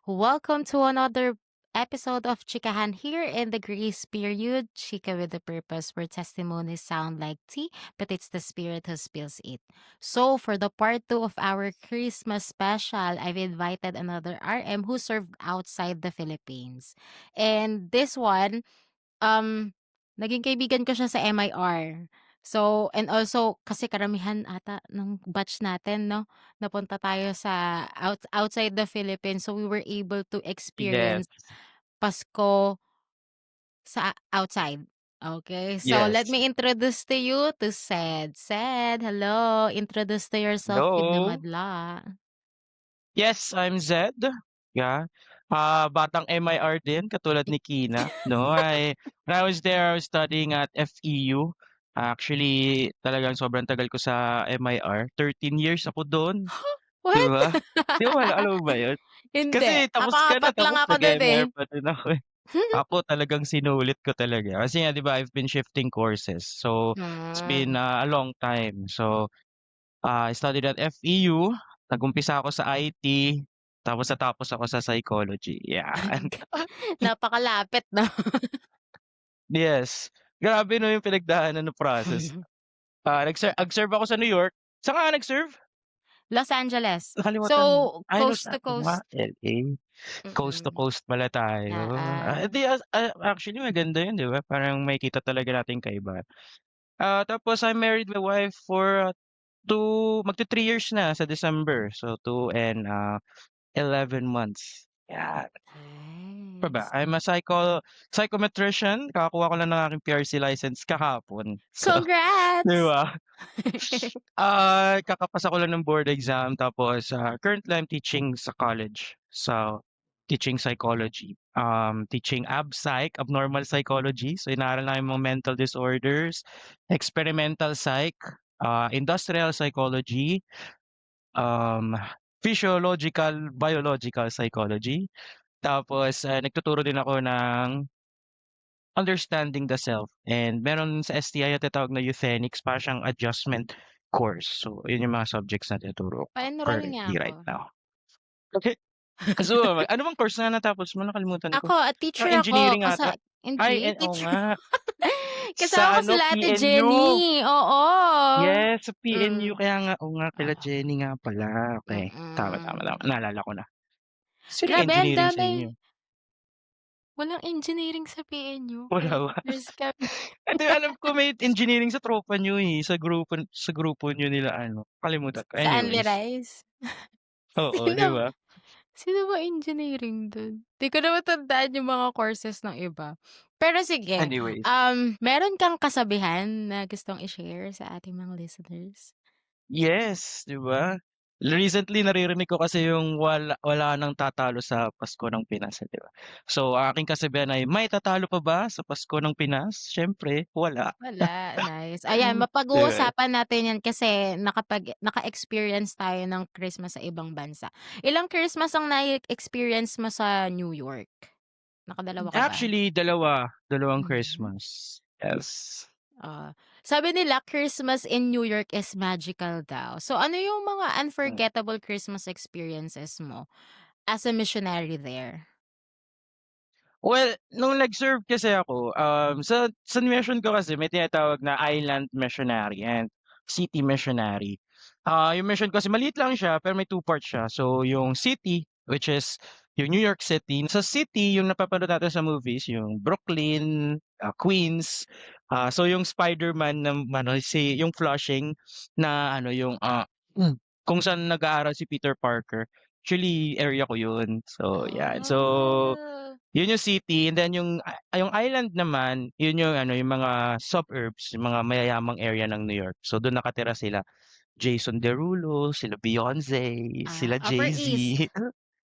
Welcome to another episode of Chikahan here in the grace period. Chika with a purpose where testimonies sound like tea, but it's the spirit who spills it. So, for the part two of our Christmas special, I've invited another RM who served outside the Philippines. And this one, um, naging kaibigan ko siya sa MIR. So, and also kasi karamihan ata ng batch natin 'no, napunta tayo sa outside the Philippines. So, we were able to Yes, experience Pasko sa outside. Okay, so let yes. me introduce to you to Sed. Sed, hello, introduce to yourself with the Hello. madla. Yes, I'm Zed. Yeah. Batang MIR din katulad ni Kina, no? When I was there, I was studying at FEU. Actually, talagang sobrang tagal ko sa MIR. 13 years ako doon, 'di What? ba? 'Di ba alam mo ba 'yun? Hindi, Kasi tapos ka na, naka-4 lang tapos ako dun, eh. nag-MIR pa din ako, eh. Ako talagang sinulit ko talaga. Kasi nga 'di ba, I've been shifting courses. So, it's been, Hmm. a long time. So, I studied at FEU, nag-umpisa ako sa IT, tapos natapos ako sa psychology, yan. Napakalapit 'no? Yes, grabe 'no yung pinagdaanan na process. Nag-serve ako sa New York. Saan ka nag-serve? Los Angeles. Nakalimutan mo. So, Ay coast to oo nga, coast. LA. Coast to Mm. coast pala tayo. Oo. Actually maganda yun 'di ba, parang makikita talaga natin kaibahan. Tapos I married my wife for, 2 magti-3 years na sa December. So 2 and, 11 months, yan. Pa ba, Nice. I'm a psychometrician, kakakuha ko lang ng aking PRC license kahapon. So, 'di Congrats! ba? Kakapasa ko lang ng board exam tapos, currently I'm teaching sa college. So, teaching psychology, teaching abnormal psychology. So, inaaral namin mga mental disorders, experimental psych, industrial psychology, um, physiological, biological psychology. Tapos, nagtuturo din ako ng understanding the self and meron sa STI na tinatawag na Euthenics, para siyang adjustment course. So, yun yung mga subjects na tinuturo ko Pa-enroll nga currently ako. right now. Okay. So, ano bang course na natapos mo? Nakalimutan ko. Ako, Parang teacher ako engineering ata. hindi, Oo teacher. nga. Kasama Sa ko ano, sila Ate PNU. Jenny, oo. Yes, sa PNU. Mm. Kaya nga, oo nga, kila Oo. Jenny nga pala. Okay. Tama, tama, tama. Mm. Naalala ko na. Sino yung Grabe ang engineering sa inyo? dami. Walang engineering sa PNU, Wala ba? commerce kami. Hindi, alam ko may engineering sa tropa niyo, eh, sa grupo niyo nila ano, kalimutan ko, Sa Anli anyways. Rice. Oo, 'di Sino ba? sino ba engineering dun? Di ko na matandaan yung mga courses ng iba. Pero sige, Anyways, meron kang kasabihan na gustong i-share sa ating mga listeners? yes, 'di ba? Recently naririnig ko kasi yung wala ng tatalo sa Pasko ng Pinas, eh, 'di ba? So, ang aking kasabihan ay, "May tatalo pa ba sa Pasko ng Pinas?" Siyempre wala. Wala, nice. Ayan, 'Di ba? mapag-uusapan natin 'yan kasi naka-experience tayo ng Christmas sa ibang bansa. Ilang Christmas ang na-experience mo sa New York? Nakadalawa ka ba? Actually, dalawang Mhm. Christmas, yes. Sabi nila Christmas in New York is magical daw. So ano yung mga unforgettable Christmas experiences mo as a missionary there? Well, nung nag-serve kasi ako, sa mission ko kasi may tinatawag na island missionary and city missionary. Yung mission ko kasi maliit lang siya pero may 2 parts siya. So yung city, which is yung New York City. Sa city, yung napapanood natin sa movies, yung Brooklyn, Queens. So yung Spider-Man na ano, yung Flushing na ano yung kung saan nag-aaral si Peter Parker. Actually, area ko yun. So, yan. So, Ah, yun yung city and then yung island naman, yun yung ano, yung mga suburbs, yung mga mayayamang area ng New York. So dun nakatira sila Jason Derulo, sila Beyonce, sila Upper Jay-Z. East.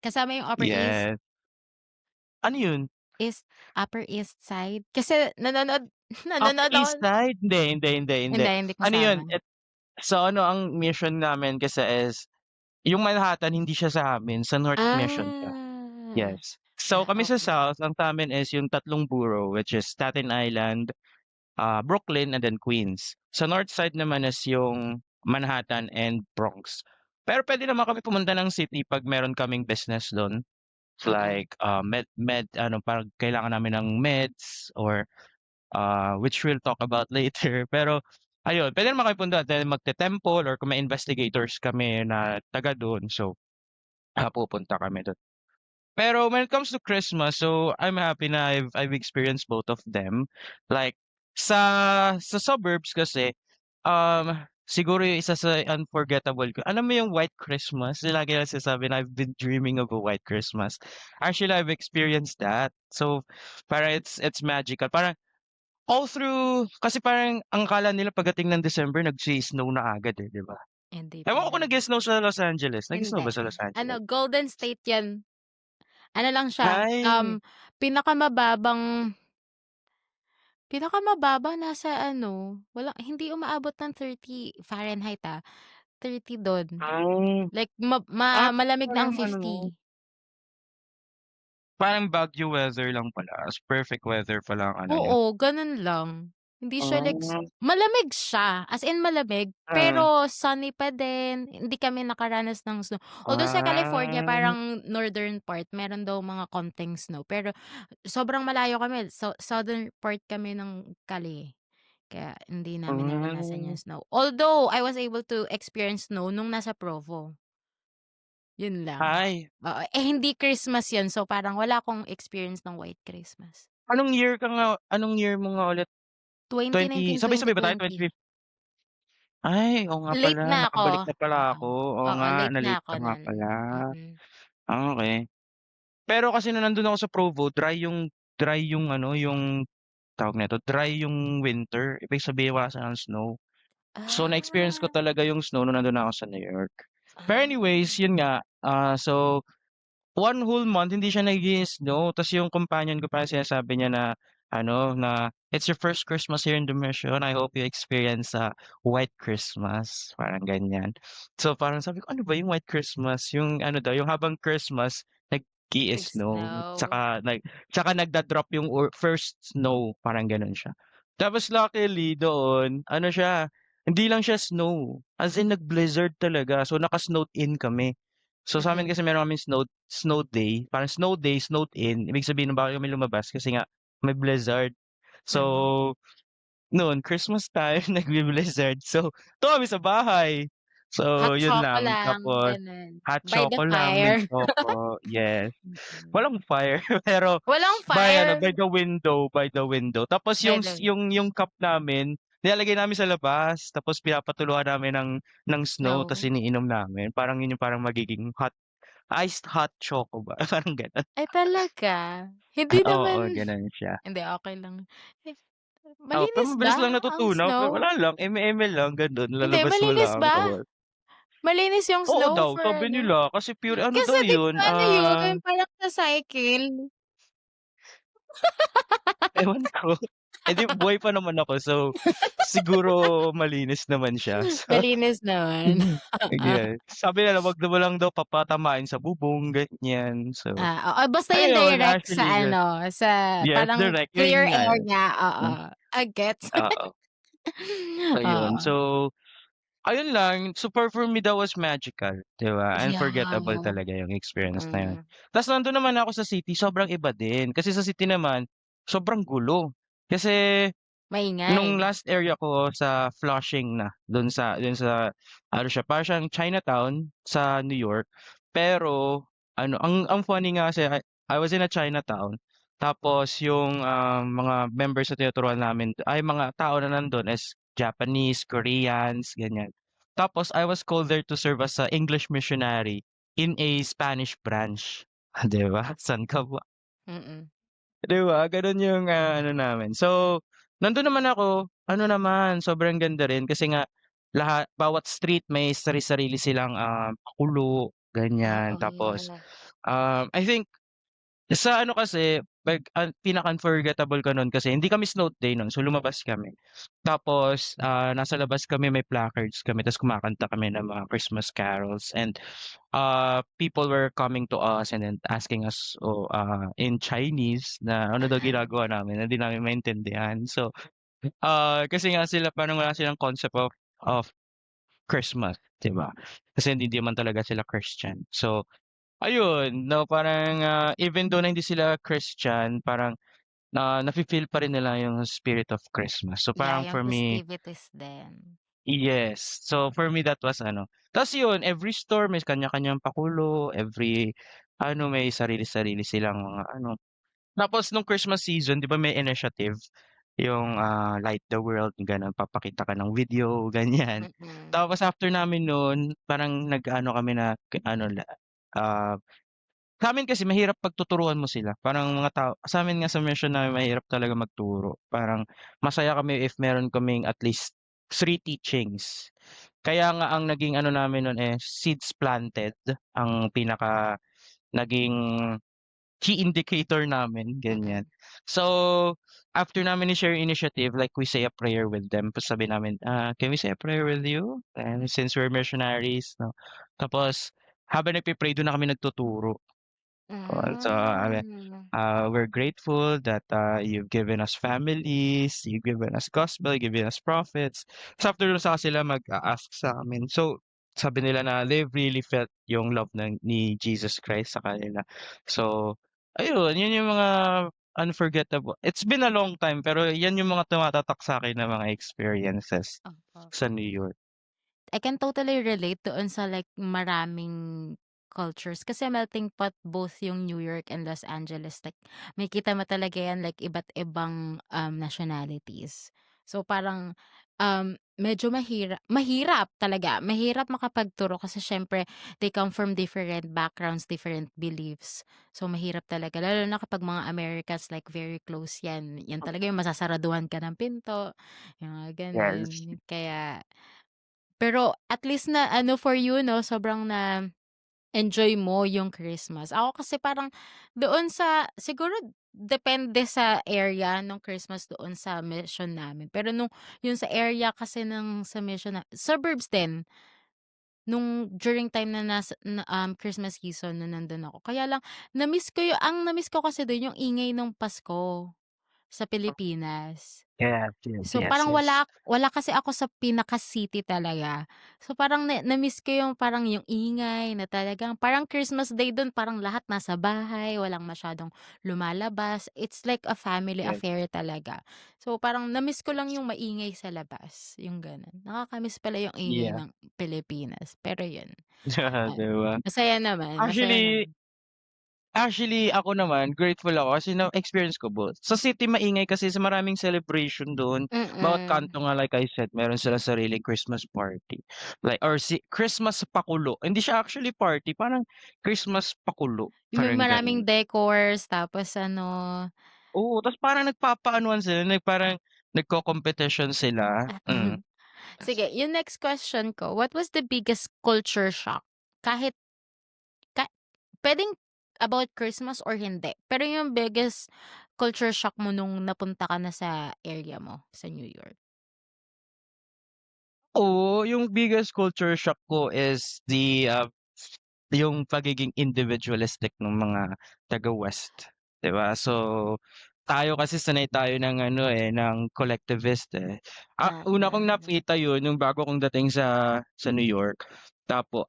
Kasama yung Upper East? Yes. Ano yun? East Upper East Side? Kasi nanonood Upper nanonood ako. East Side? Hindi, hindi, hindi, hindi. Hindi Ano kasama. yun, so ano ang mission namin kasi is yung Manhattan hindi siya sa amin, sa North mission siya. Ah, Yes. So kami sa okey. South, ang sa'min is yung tatlong borough which is Staten Island, Brooklyn, and then Queens. Sa north side naman is yung Manhattan and Bronx. Pero puwede naman kami pumunta ng city 'pag meron kaming business dun. It's Oo, like, med ano, parang kailangan namin ng meds or, which we'll talk about later. Pero ayun, puwede naman kami pumunta then magte-temple or kung may investigators kami na taga dun, so, pupunta kami dun. Pero when it comes to Christmas, so I'm happy na I've experienced both of them. Like sa suburbs kasi, siguro yung isa sa unforgettable ko, alam mo yung White Christmas? Yung lagi nilang sinasabi na, "I've been dreaming of a White Christmas." Actually, I've experienced that. So, parang it's magical. Parang all through kasi parang ang akala nila pagdating ng December nagsi-snow na agad, eh, 'di ba? hindi Ewan ko kung talaga. nag-snow sa Los Angeles. Nag-snow Hindi. ba sa Los Angeles? Golden State 'yan. Ano lang siya, Ay, pinakamababang pinakamababa nasa ano, hindi umaabot ng 30 Fahrenheit, 30 dun. ah. Like Ah, malamig na ang parang ano, 50. parang Baguio weather lang pala, as perfect weather pala ang ano niyo. Oo, ganun lang. Hindi siya like Ah, malamig siya, as in malamig, mm. pero sunny pa din, hindi kami nakaranas ng snow. Although sa California Ah, parang northern part meron daw mga konting snow, pero sobrang malayo kami, southern part kami ng Cali, kaya hindi namin naranasan hmm. yung snow. Although I was able to experience snow nung nasa Provo, yun lang. Ay, Oo, hindi Christmas yun, so parang wala akong experience ng White Christmas. anong year mo nga ulit? 2019, Sabay-sabay ba tayo 2020. 20 ay, oo nga Late pala, na ako, nakabalik na pala oo. ako. Oo Oo, nga, late na na-late ako ka nga nun, pala. mm. Okey. Pero kasi nung nandun ako sa Provo, dry yung ano, yung tawag nito, dry yung winter. Ibig sabihin wala silang snow. So, na-experience ko Ah, talaga yung snow nung nandun ako sa New York. Pero ah, anyways, yun nga, so 1 whole month hindi siya nag-i-snow ta's yung companion ko parang sinasabi niya na ano, na, "It's your first Christmas here in the mission. I hope you experience a white Christmas." Parang ganyan. So, parang sabi ko, "Ano ba yung white Christmas?" Yung ano daw, yung habang Christmas nag-i-snow nag-snow. tsaka nagda-drop yung first snow, parang gano'n siya. Tapos luckily doon ano siya, hindi lang siya snow, as in nag-blizzard talaga. So, naka-snowed in kami. So, sa'min Mm, kasi meron kaming snow day, parang snow day, snowed in. Ibig sabihin nung bawal kami lumabas kasi nga may blizzard. mm. So, noon Christmas time nagbi-blizzard. So, dun kami sa bahay. Hot So, yun choco lang. lang, Tapos gano'n. hot By the choco lang, may fire. choco, yes. Mm. Walang fire pero Walang by ano, fire, by the window. Tapos by yung the yung cup namin nilalagay namin sa labas tapos pinapatuluan namin ng snow ta's snow. iniinom namin. Parang yun yung parang magiging iced hot choco ba, parang gano'n. Ay talaga? Hindi Oo, naman gano'n siya. hindi, okey lang. Eh, Oo, pero malinis mabilis ba lang ang natutunaw, pero snow? wala lang, eme-eme lang gano'n, Hindi, lalabas mo malinis lang ba? tapos Malinis yung oo snow daw, for sabi ano? nila kasi pure ano Kasi daw 'di yun, ba ano yun, parang sa cycle. ewan ko. Eh, di buhay pa naman ako so, siguro malinis naman siya. So, Malinis naman, oo. yes. Sabi nila wag mo lang daw papatamain sa bubong, ganyan. So, Oo, basta yung ayun direct actually sa good. ano, sa Yes, parang direct clear yun nga, air niya, oo. hmm, Gets. oo, ayun. Oo. So, ayun lang, super for me that was magical, 'di ba? Yeah, Unforgettable talaga yung experience na yun. mm. Ta's nandun naman ako sa city, sobrang iba din. Kasi sa city naman, sobrang gulo. Kasi Maingay. nung last area ko sa Flushing na, dun sa ano siya, parang siyang Chinatown sa New York. Pero ano, ang funny nga kasi I was in a Chinatown, tapos yung, mga members na tinuturuan namin ay mga tao na nandun is Japanese, Koreans, ganyan. Tapos I was called there to serve as a English missionary in a Spanish branch. 'Di ba, san ka ba? Mm. 'Di ba, gano'n yung, ano namin. So, nandun naman ako, ano naman, sobrang ganda rin kasi nga bawat street may sari-sarili silang, pakulo, ganyan. Tapos, Oo. I think sa ano kasi, pinaka-unforgettable ko nun kasi hindi kami snow day nun, so lumabas kami. Tapos, nasa labas kami, may placards kami ta's kumakanta kami ng mga Christmas carols and, people were coming to us and then asking us, in Chinese na ano daw ginagawa namin na hindi namin maintindihan. So, kasi nga sila parang wala silang concept of Christmas, 'di ba? Kasi hindi naman talaga sila Christian. So, ayun 'no, parang, even though na hindi sila Christian, parang nafi-feel pa rin nila yung spirit of Christmas. So, Yeah, parang yung for me festivities din. yes. So, for me that was ano, ta's yun every store may kanya-kanyang pakulo, every ano may sarili-sarili silang mga ano. Tapos nung Christmas season 'di ba may initiative, yung, Light the World gano'n, papakita ka ng video ganyan. Mm, Tapos after namin nun parang nag-aano kami na ano ah sa'min kasi mahirap pagtuturuan mo sila, parang mga tao sa'min nga sa mission namin mahirap talaga magturo. Parang masaya kami if meron kaming at least 3 teachings. Kaya nga ang naging ano namin nun, eh, seeds planted ang pinaka naging key indicator namin, ganyan. mm, So, after namin i-share yung initiative, like we say a prayer with them, tapos sabi namin, "Can we say a prayer with you? And since we're missionaries," 'no. Tapos habang nagpe-pray dun na kami nagtuturo. So, hmm, we're grateful that, you've given us families, you've given us gospel, you've given us prophets. So, after nun saka sila mag-a-ask sa'min. So, sabi nila na they've really felt yung love ni Jesus Christ sa kanila. So, ayun, yun yung mga unforgettable it's been a long time pero yan yung mga tumatatak sa'kin na mga experiences opo. sa New York. I can totally relate doon sa like maraming cultures kasi melting pot both yung New York and Los Angeles. Like makikita mo talaga yan like iba't ibang nationalities. So parang medyo mahirap talaga. Mahirap makapagturo kasi syempre they come from different backgrounds, different beliefs. So mahirap talaga lalo na kapag mga Americans like very close yan. Yan talaga yung masasaraduhan ka ng pinto, yung mga ganun. Yes. Kaya pero at least na ano for you 'no, sobrang na-enjoy mo yung Christmas. Ako kasi parang doon sa siguro depende sa area nung Christmas doon sa mission namin. Pero nung yung sa area kasi ng sa mission na suburbs din, nung during time na Christmas season na nandun ako. Kaya lang na-miss ko ang na-miss ko kasi dun yung ingay nung Pasko sa Pilipinas. Yes, yes, So, yes, parang yes. wala wala kasi ako sa pinaka-city talaga. So, parang na-miss ko yung parang yung ingay na talagang parang Christmas Day dun parang lahat nasa bahay, walang masyadong lumalabas. It's like a family Yes, affair talaga. So, parang na-miss ko lang yung maingay sa labas, yung gano'n. Nakaka-miss pala yung ingay yeah. ng Pilipinas, pero yun, 'Di ba? masaya Actually naman. Actually, ako naman grateful ako kasi na-experience ko both. Sa city maingay kasi sa maraming celebration do'n. Bawat Mm. kanto nga like I said meron silang sariling Christmas party. Like or Christmas pakulo. Hindi siya actually party, parang Christmas pakulo, Yung may parang maraming gano'n. decors tapos ano. Oo, ta's parang nagpapaanuhan sila, parang nagko-competition sila. Sige, yung next question ko, what was the biggest culture shock? Kahit ka puwedeng about Christmas or hindi, pero yung biggest culture shock mo nung napunta ka na sa area mo, sa New York? Oo, yung biggest culture shock ko is yung pagiging individualistic nung mga taga-West, 'di ba? So, tayo kasi sanay tayo ng ano, eh, ng collectivist, eh. Una kong Oo. nakita yun yung bago akong dating sa New York.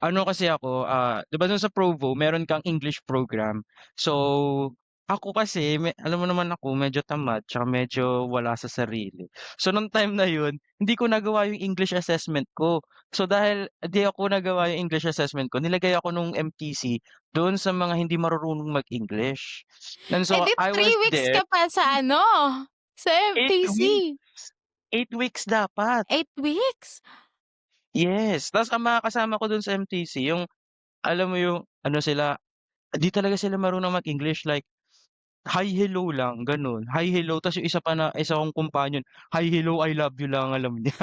Ano kasi ako, 'di ba dun sa Provo meron kang English program. So, ako kasi alam mo naman ako medyo tamad tsaka medyo wala sa sarili. So, nung time na yun, hindi ko nagawa yung English assessment ko. So, dahil di ako nagawa yung English assessment ko, nilagay ako nung MTC doon sa mga hindi marurunong mag-English. And Eh, so, di I 3 was weeks there ka pa sa ano, sa 8 MTC, weeks, 8 weeks dapat. 8 weeks? Yes, ta's ang mga kasama ko dun sa MTC yung alam mo yung ano sila, di talaga sila marunong mag-English like hi, hello lang gano'n. Hi, hello ta's yung isa kong companion, hi, hello, I love you lang alam niya.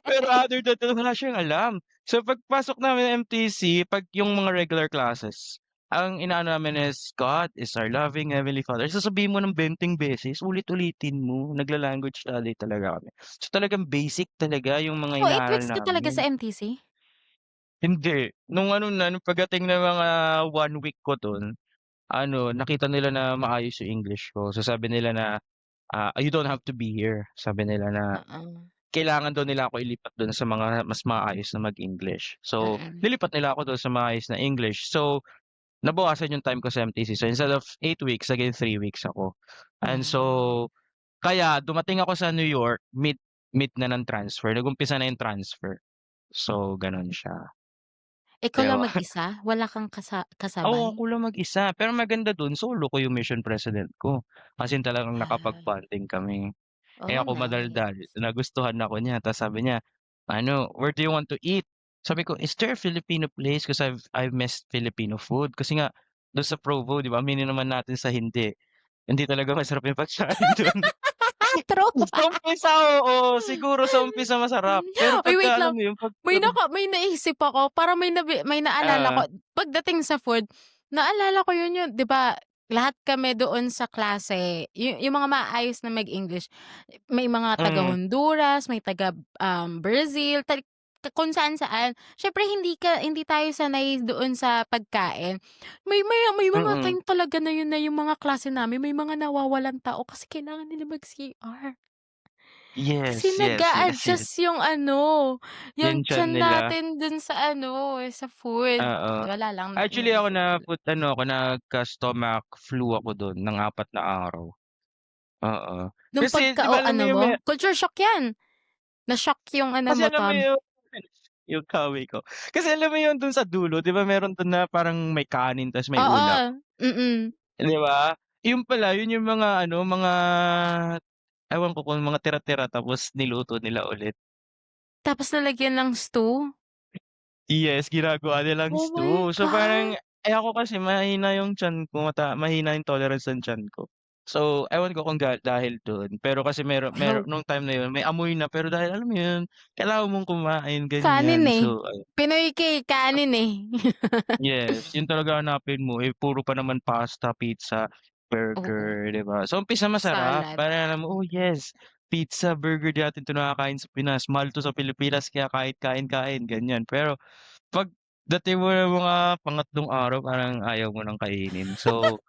Pero other than that, wala siyang alam. So pagpasok namin ng MTC, 'pag yung mga regular classes, ang inaano namin is, "God is our loving heavenly Father." Sasabihin mo ng 20 beses, ulit-ulitin mo, nagla-language study talaga kami. So talagang basic talaga yung mga So, 8 inaaral weeks ka talaga namin. sa MTC? Hindi, nung ano na, nung pagdating ng mga 1 week ko dun, ano, nakita nila na maayos yung English ko. So sabi nila na, "You don't have to be here." Sabi nila na Oo, kailangan daw nila ako ilipat dun sa mga mas maayos na mag-English. So, mm. nilipat nila ako dun sa maayos na English. So, nabawasan yung time ko sa MTC. So, instead of 8 weeks, naging 3 weeks ako. And Wow. so, kaya dumating ako sa New York, mid na ng transfer, nag-umpisa na yung transfer. So, gano'n siya, Ikaw 'di lang ba? mag-isa? Wala kang Oo, kasabay? ako lang mag-isa, pero maganda dun solo ko yung mission president ko. As in talagang Ah, nakapag-bonding kami. Eh, oh, ako madaldal, nice. nagustuhan ako niya ta's sabi niya, ano, "Where do you want to eat?" Sabi ko, "Is there a Filipino place?" Because I've missed Filipino food. Kasi nga dun sa Provo, 'di ba, aminin naman natin sa hindi talaga masarap yung pagkain dun. True. Sa umpisa, oo, siguro sa umpisa masarap, pero Uy, wait pagka alam lang. mo yun, pagka May naisip ako, parang may naalala ko ah, pagdating sa food, naalala ko yun 'di ba lahat kami doon sa klase, yung mga maayos na mag-English, may mga taga mm, Honduras, may taga, Brazil, kung saan-saan. Siyempre hindi tayo sanay doon sa pagkain. May mga mm. time talaga na yun na yung mga klase namin may mga nawawalang tao kasi kailangan nila mag-CR. Kasi Yes, yes, yes, yes. nag-a-adjust yung ano, Yung yung tiyan tiyan nila, natin dun sa ano, sa food. oo. Wala lang Actually ako naisip ko lang. ano ako, nagka-stomach flu ako dun ng 4 na araw, oo. Nung Kasi 'di ba alam mo ano yung mo, culture shock 'yan. Na-shock yung ano kasi mo, alam mo tum yung kaway ko. Kasi alam mo yun dun sa dulo 'di ba meron dun na parang may kanin ta's may ulap, oo, mm. 'di ba? Yun pala, yun yung mga ano, mga ewan ko kung mga tira-tira tapos niluto nila ulit. Tapos nalagyan ng stew? Yes, ginagawa nilang Oh my stew. So, parang God. ako kasi mahina yung tiyan ko, mahina yung tolerance ng tiyan ko. So, ewan ko kung dahil dun, pero kasi meron Oh, nung time na yun may amoy na, pero dahil alam mo yun, kailangan mong kumain kanin, ganyan. eh. So, ayun, Pinoy ka, eh, kanin, eh. yes, yun talaga hanapin mo, eh, puro pa naman pasta, pizza, Oo, burger, 'di ba? So, umpisa masarap, salad. parang alam mo, "Oh, yes, pizza, burger, di natin 'to nakakain sa Pinas, mahal 'to sa Pilipinas kaya kahit kain-kain," ganyan. Pero pagdating mo ng mga pangatlong araw parang ayaw mo ng kainin. So,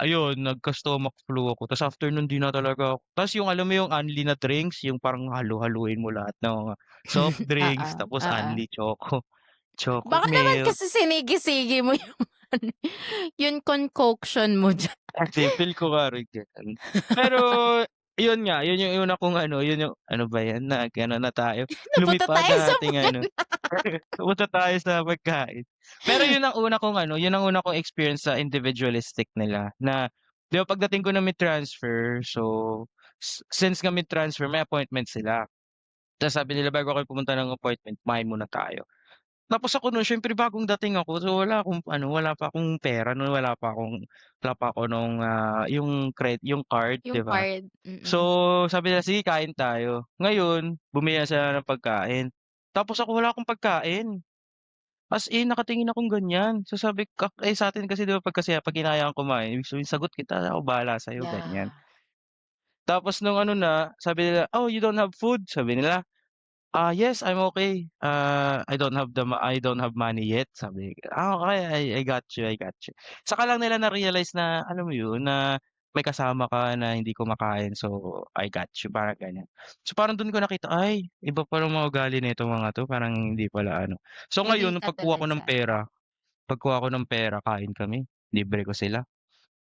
ayun nagka-stomach flu ako ta's after nun 'di na talaga ta's yung alam mo yung unli na drinks, yung parang halu-haluin mo lahat ng mga soft Oo, drinks tapos oo. unli choco Baka naman milk. kasi sinigi-sige mo yung ano, yung concoction mo diyan. Kasi feel ko nga rin gano'n. Pero yun nga, yun yung una kong ano, yun yung ano ba yan nag-ano na tayo, Napunta lumipad tayo sa na ating food. ano, punta tayo sa pagkain. Pero yun ang una kong experience sa individualistic nila na 'di ba pagdating ko ng mid-transfer, so since nga mid-transfer may appointment sila. Tapos sabi nila bago kayo pumunta ng appointment kumain muna tayo. Tapos ako nun siyempre bagong dating ako, so wala pa akong pera nun, wala pa ako nung, yung card, Yung 'di ba? card, So, sabi nila, "Sige kain tayo." Ngayon, bumili na sila ng pagkain, tapos ako wala akong pagkain. As in nakatingin akong ganyan. So sabi ko sa'tin kasi 'di ba pag hinahayaan kumain ibig sabihin sagot kita, ako bahala sa'yo, ganyan. yeah. Tapos nung ano na, sabi nila, "Oh, you don't have food?" Sabi nila. Yes, I'm okay. I don't have money yet, sabi ko. Okey, I got you, I got you. Saka lang nila na-realize na alam mo yun, na may kasama ka na hindi kumakain, so I got you, parang ganyan. So parang dun ko nakita, ay iba palang mga ugali nitong mga 'to, parang hindi pala ano. So Hindi ngayon nung katulad sa atin. pagkuha ko ng pera kain kami, libre ko sila.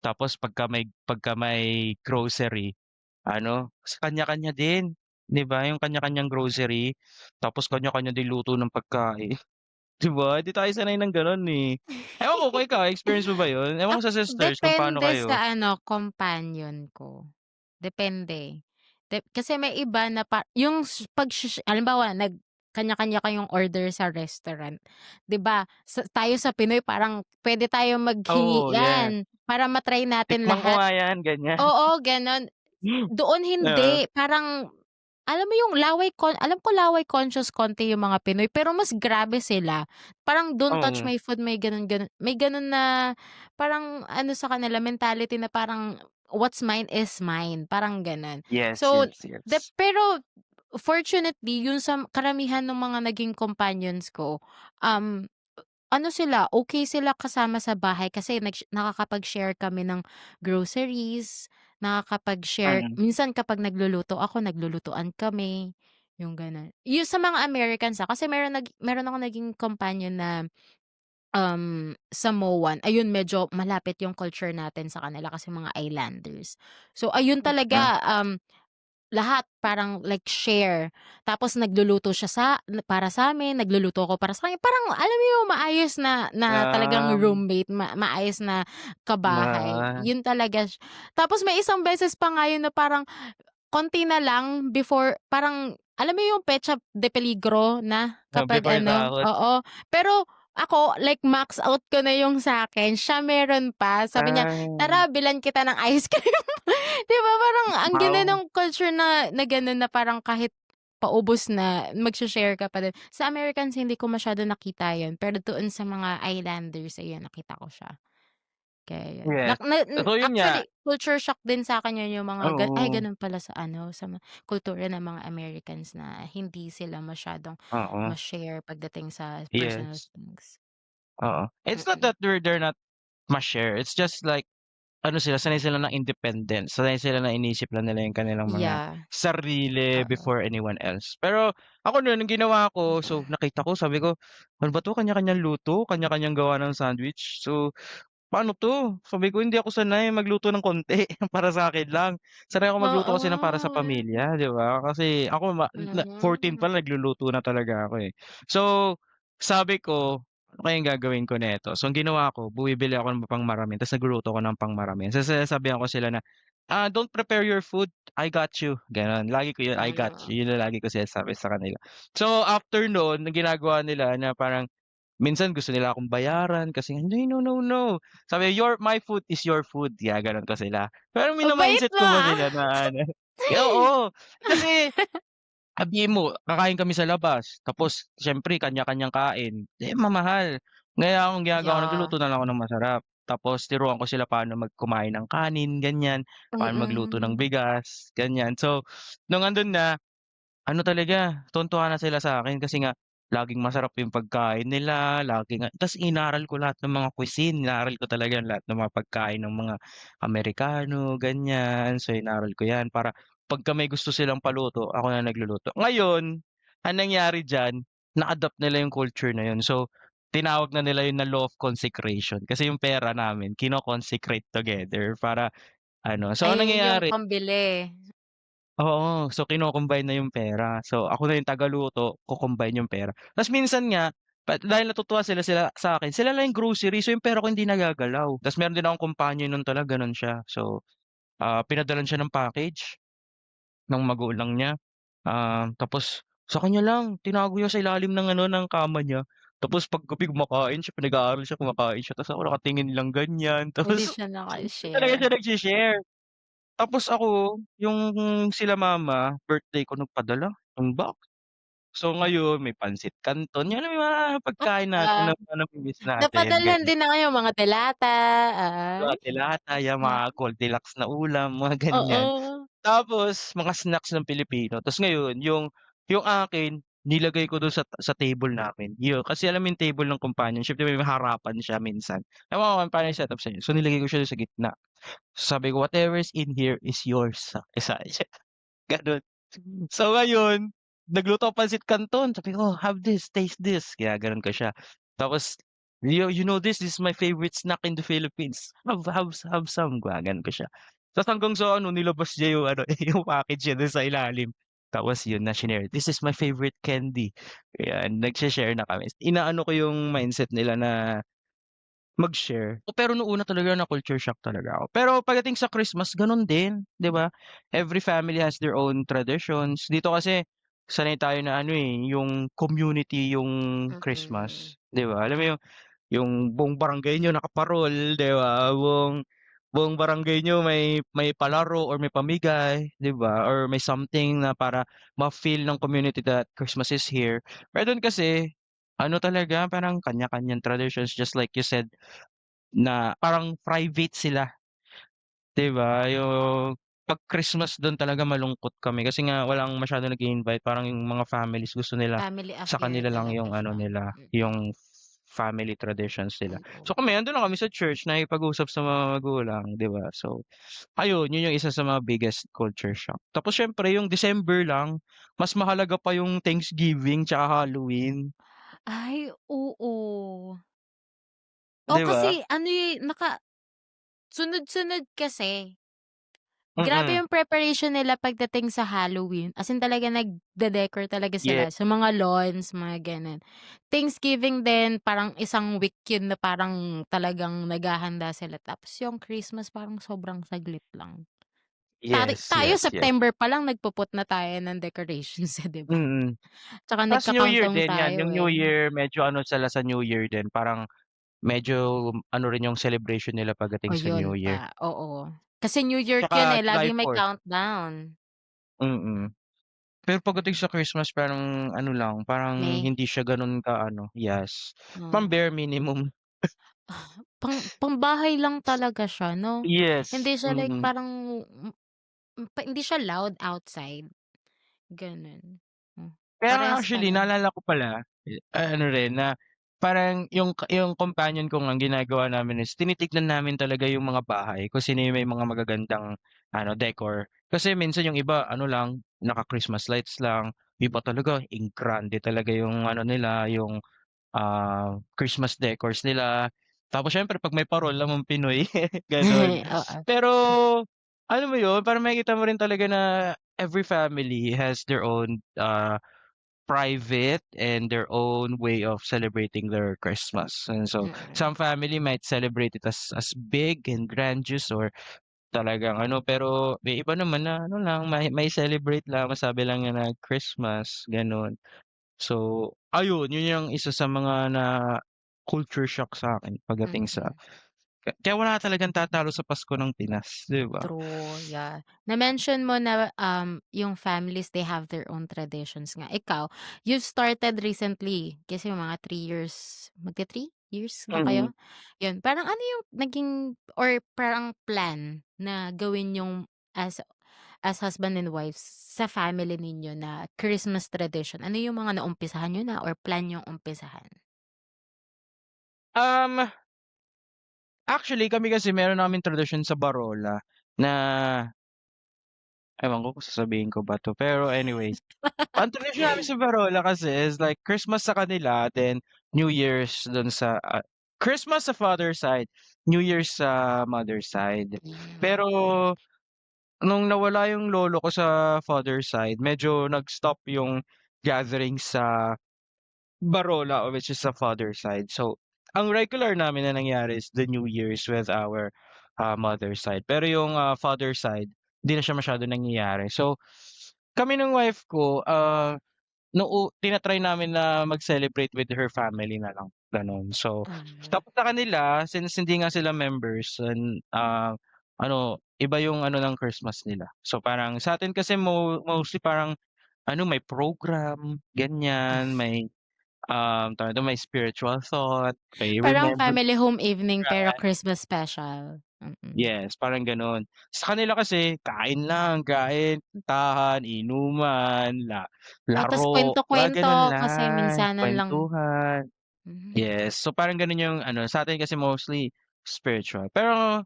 Tapos pagka may grocery ano, kanya-kanya din, 'di ba, yung kanya-kanyang grocery, tapos kanya-kanya din luto ng pagkain, 'di ba? Di tayo sanay ng gano'n, eh. Ewan ko kung ikaw, experience mo ba yun? Ewan ko sa sisters kung paano Depende kayo? sa ano, companion ko. Depende. Kasi may iba na yung halimbawa kanya-kanya kayong order sa restaurant, 'di ba, tayo sa Pinoy parang puwede tayong maghingi Oo, yan. 'yan, para ma-try natin Tikman ko lahat. nga yan, ganyan. Oo, gano'n. Doon Oo, hindi, parang alam mo yung alam ko laway conscious konti yung mga Pinoy, pero mas grabe sila. Parang, "Don't touch oo. my food," may gano'n na parang ano sa kanila mentality na parang, "What's mine is mine," parang gano'n. Yes, So, yes, yes. pero fortunately yung sa karamihan ng mga naging companions ko, um ano sila, okey sila kasama sa bahay kasi nakakapag-share kami ng groceries, nakakapag-share Mm, minsan kapag nagluluto ako, naglulutuan kami, yung gano'n. Yung sa mga Americans, kasi meron akong naging companion na Samoan, ayun medyo malapit yung culture natin sa kanila kasi mga islanders. So ayun Ah, talaga, lahat parang like share. Tapos nagluluto siya para sa'min, nagluluto ako para sa kanya. Parang alam mo yung maayos na na talagang um, roommate, maayos na kabahay, ah, yun talaga tapos may isang beses pa nga yun na parang konti na lang before parang alam mo yung petsa de peligro na kapag before ano sahod. oo. Pero ako like max out ko na yung sa'kin, siya meron pa. Sabi niya, Ah, "Tara bilhan kita ng ice cream." 'Di ba parang ang ganda wow, ng culture na na gano'n na parang kahit paubos na magshe-share ka pa din. Sa Americans hindi ko masyado nakita 'yun, pero doon sa mga islanders, ayun nakita ko siya. Kaya 'yun. yes. So yun nga, Actually, culture shock din sa'kin 'yun yung mga ay oo, gano'n pala sa ano, sa kultura ng mga Americans na hindi sila masyadong oo, ma-share pagdating sa personal yes, things. oo. It's not Mm. that they're not ma-share, it's just like ano sila, sanay sila ng independence, sanay sila na inisip lang nila yung kanilang mga Yeah, sarili oo. before anyone else. Pero ako nun, ang ginawa ko, so nakita ko sabi ko, "Ano ba 'to, kanya-kanyang luto, kanya-kanyang gawa ng sandwich." So paano 'to? Sabi ko, "Hindi ako sanay magluto ng konti para sa'kin lang." Sanay ako magluto kasi ng para sa Oo. pamilya, 'di ba? Kasi ako 14 Mhm. pa lang nagluluto na talaga ako, eh. So, sabi ko, "Ano kayang gagawin ko nito?" So, ang ginawa ko, bumibili ako ng pangmarami ta's nagluluto ako ng pangmarami. So, sinasabihan ko sila na, "Don't prepare your food, I got you." Gano'n. Lagi ko 'yun, "I got Ah, you." 'Yun ang lagi ko sinasabi sa kanila. So, after no'n, ang ginagawa nila na parang minsan gusto nila akong bayaran kasi, "Hindi, no, no, no." Sabi, My food is your food." Ginaganon ko sila. Pero ang bait mina-mindset mo, ko pa ah. sila na ano oo. Kasi sabihin mo kakain kami sa labas tapos siyempre kanya-kanyang kain, eh, mamahal. Kaya ang ginagawa ko Yeah, nagluluto na lang ako ng masarap. Tapos tinuruan ko sila paano kumain ng kanin, ganyan, paano magluto ng mm. bigas, ganyan. So, nung andun na ano talaga, tuwang-tuwa na sila sa'kin kasi nga laging masarap yung pagkain nila, laging ta's inaral ko lahat ng mga cuisine, inaral ko talaga lahat ng mga pagkain ng mga Amerikano, ganyan. So, inaral ko 'yan para pagka may gusto silang paluto, ako na nagluluto. Ngayon, ang nangyari diyan, na-adapt nila yung culture na yun. So, tinawag na nila yun na law of consecration kasi yung pera namin kino-consecrate together para ano so anong Ayun yung nangyayari pambili. oo. So, kino-combine na yung pera. So, ako na yung tagaluto, co-combine yung pera. Ta's minsan nga dahil natutuwa sila sila sa'kin, sila lang yung grocery, so yung pera ko hindi nagagalaw. Ta's meron din akong companion nun talaga, gano'n siya. So, pinadalan siya ng package ng magulang niya, tapos sa kanya lang, tinago niya sa ilalim ng ano, ng kama niya. Tapos paggabi kumakain siya, pinag-aaral siya, kumakain siya, ta's ako nakatingin lang ganyan. Hindi Tapos siya hindi talaga naka-share. siya nagshi-share. Tapos ako, yung sila mama, birthday ko nagpadala ng box. So ngayon may pansit canton, yun yung mga pagkain natin Ah, na namimiss natin, napadalan ganyan. din na kayo mga delata, Mga ay. delata, yang mga Goldilocks na ulam, mga ganyan. Oo. Tapos mga snacks ng Pilipino. Tapos ngayon yung akin nilagay ko dun sa table namin, yun. Kasi alam mo yung table ng companionship, 'di ba may harapan siya minsan. Ewan ko kung paano yung setup sa inyo. So nilagay ko siya dun sa gitna. Sabi ko, "Whatever's in here is yours." Sabi niya, gano'n. So ngayon, nagluto ako pansit canton, sabi ko, "Have this, taste this." Ginaganon ko siya. Tapos, You know this is my favorite snack in the Philippines. Have some." Ginaganon ko siya. Ta's hanggang sa ano, nilabas niya yung ano, yung package niya dun sa ilalim. Tapos yun na shinare, "This is my favorite candy." Ayan, nagse-share na kami. Inaano ko yung mindset nila na mag-share. Pero nung una talaga na-culture shock talaga ako. Pero pagdating sa Christmas gano'n din, 'di ba? Every family has their own traditions. Dito kasi sanay tayo na ano, eh, yung community yung Mm. Christmas, 'di ba? Alam mo yung buong barangay niyo nakaparol, 'di ba? Buong buong barangay niyo may palaro or may pamigay, 'di ba? Or may something na para ma-feel ng community that Christmas is here. Pero dun kasi ano talaga parang kanya-kanyang traditions just like you said na parang private sila, 'di ba? Yung 'pag Christmas dun talaga malungkot kami kasi nga walang masyadong nag-i-invite parang yung mga families gusto nila Family sa affair kanila lang talaga yung ano siya. nila, yung family traditions nila. So Oo. kami andun lang kami sa church nakikipag-usap sa mga magulang, 'di ba? So ayun, yun yung isa sa mga biggest culture shock. Tapos siyempre yung December lang, mas mahalaga pa yung Thanksgiving tsaka Halloween. Ay, oo. 'di ba? kasi ano, eh, sunod-sunod kasi. Grabe Mm, yung preparation nila pagdating sa Halloween, as in talaga nagde-decor talaga ye sila sa mga lawns, mga gano'n. Thanksgiving din parang isang week yun na parang talagang naghahanda sila, tapos yung Christmas parang sobrang saglit lang. yes, Tayo yes, yes. September pa lang nagpo-put na tayo ng decorations, eh, 'di ba? Mm. Tsaka Ta's New Year nagka-countdown din 'yan, tayo, yung New eh. Year medyo ano sila sa New Year din, parang medyo ano rin yung celebration nila O pagdating sa yun New Year. pa, oo. Kasi New York yun, Tsaka eh, July laging may 4, countdown. mm. Pero pagdating Mm, sa Christmas parang ano lang, parang may hindi siya gano'n ka-ano, yes, pang oo. bare minimum. Pangbahay lang talaga siya 'no? Yes, Hindi siya like mm. parang hindi siya loud outside, gano'n. Kaya nga Parehas actually pala. naalala ko pala, ano rin na parang yung companion ko nga ang ginagawa namin is tinitignan namin talaga yung mga bahay kung sino yung may mga magagandang ano decor. Kasi minsan yung iba ano lang, naka-Christmas lights lang, iba talaga enggrande talaga yung ano nila, yung, Christmas decors nila. Tapos siyempre 'pag may parol namang Pinoy, gano'n. Oo, Pero alam mo yun, parang makikita mo rin talaga na every family has their own, private and their own way of celebrating their Christmas. And so mm. some family might celebrate it as big and grandiose or talagang ano, pero may iba naman na ano lang, may celebrate lang, masabi lang niya na Christmas, gano'n. So ayun, yun yung isa sa mga na culture shock sa'kin pagdating sa Mm. kaya wala talagang tatalo sa Pasko ng Pinas, 'di ba? True, yeah. Na-mention mo na, yung families they have their own traditions nga. Ikaw, you've started recently kasi mga 3 years, magti-3 years ba Mm. kayo? Yun, parang ano yung naging or parang plan na gawin yung as husband and wife sa family ninyo na Christmas tradition? Ano yung mga naumpisahan niyo na or plan yung umpisahan? Um, Actually kami kasi meron naming tradisyon sa Barola na ewan ko kung sasabihin ko ba 'to, pero anyways, ang tradisyon namin sa Barola kasi is like Christmas sa kanila, then New Year's dun sa, Christmas sa father side, New Year's sa mother side. Hmm, Pero nung nawala yung lolo ko sa father side, medyo nag-stop yung gathering sa Barola, which is sa father side. So, ang regular namin na nangyari is the New Year's with our, mother side. Pero yung, father side, hindi na siya masyadong nangyayari. So, kami ng wife ko, tina-try namin na mag-celebrate with her family na lang, gano'n. So, ah, tapos sa kanila since hindi nga sila members ano, iba yung ano ng Christmas nila. So, parang sa'tin kasi mostly parang ano, may program, ganyan, may, tawag dun, may spiritual thought, may parang remembrance, family home evening pero Christmas special, mm. yes, parang gano'n. Sa kanila kasi kain lang, kain, kantahan, inuman, Tas laro, mga kuwento-kuwento gano'n kasi lang, minsanan lang. kuwentuhan. Mhm. Yes, so parang gano'n yung ano, sa'tin kasi mostly spiritual. Pero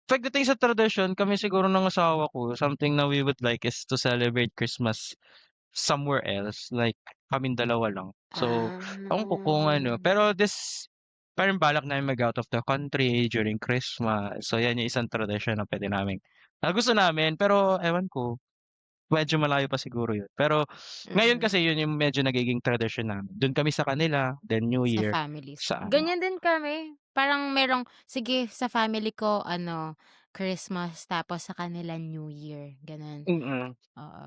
pagdating sa tradisyon, kami siguro ng asawa ko, something na we would like is to celebrate Christmas somewhere else, like kaming dalawa lang. So, Ah, ewan ko kung ano, pero parang balak namin mag-out of the country during Christmas. So, yan yung isang tradisyon na puwede naming gusto namin, pero ewan ko, medyo malayo pa siguro yun. Pero ngayon mm. kasi yun yung medyo nagiging tradisyon namin. Dun kami sa kanila, then New Sa Year families. sa ano, Ganyan din kami. Parang merong, sige sa family ko ano, Christmas tapos sa kanila New Year, gano'n. mm, Oo,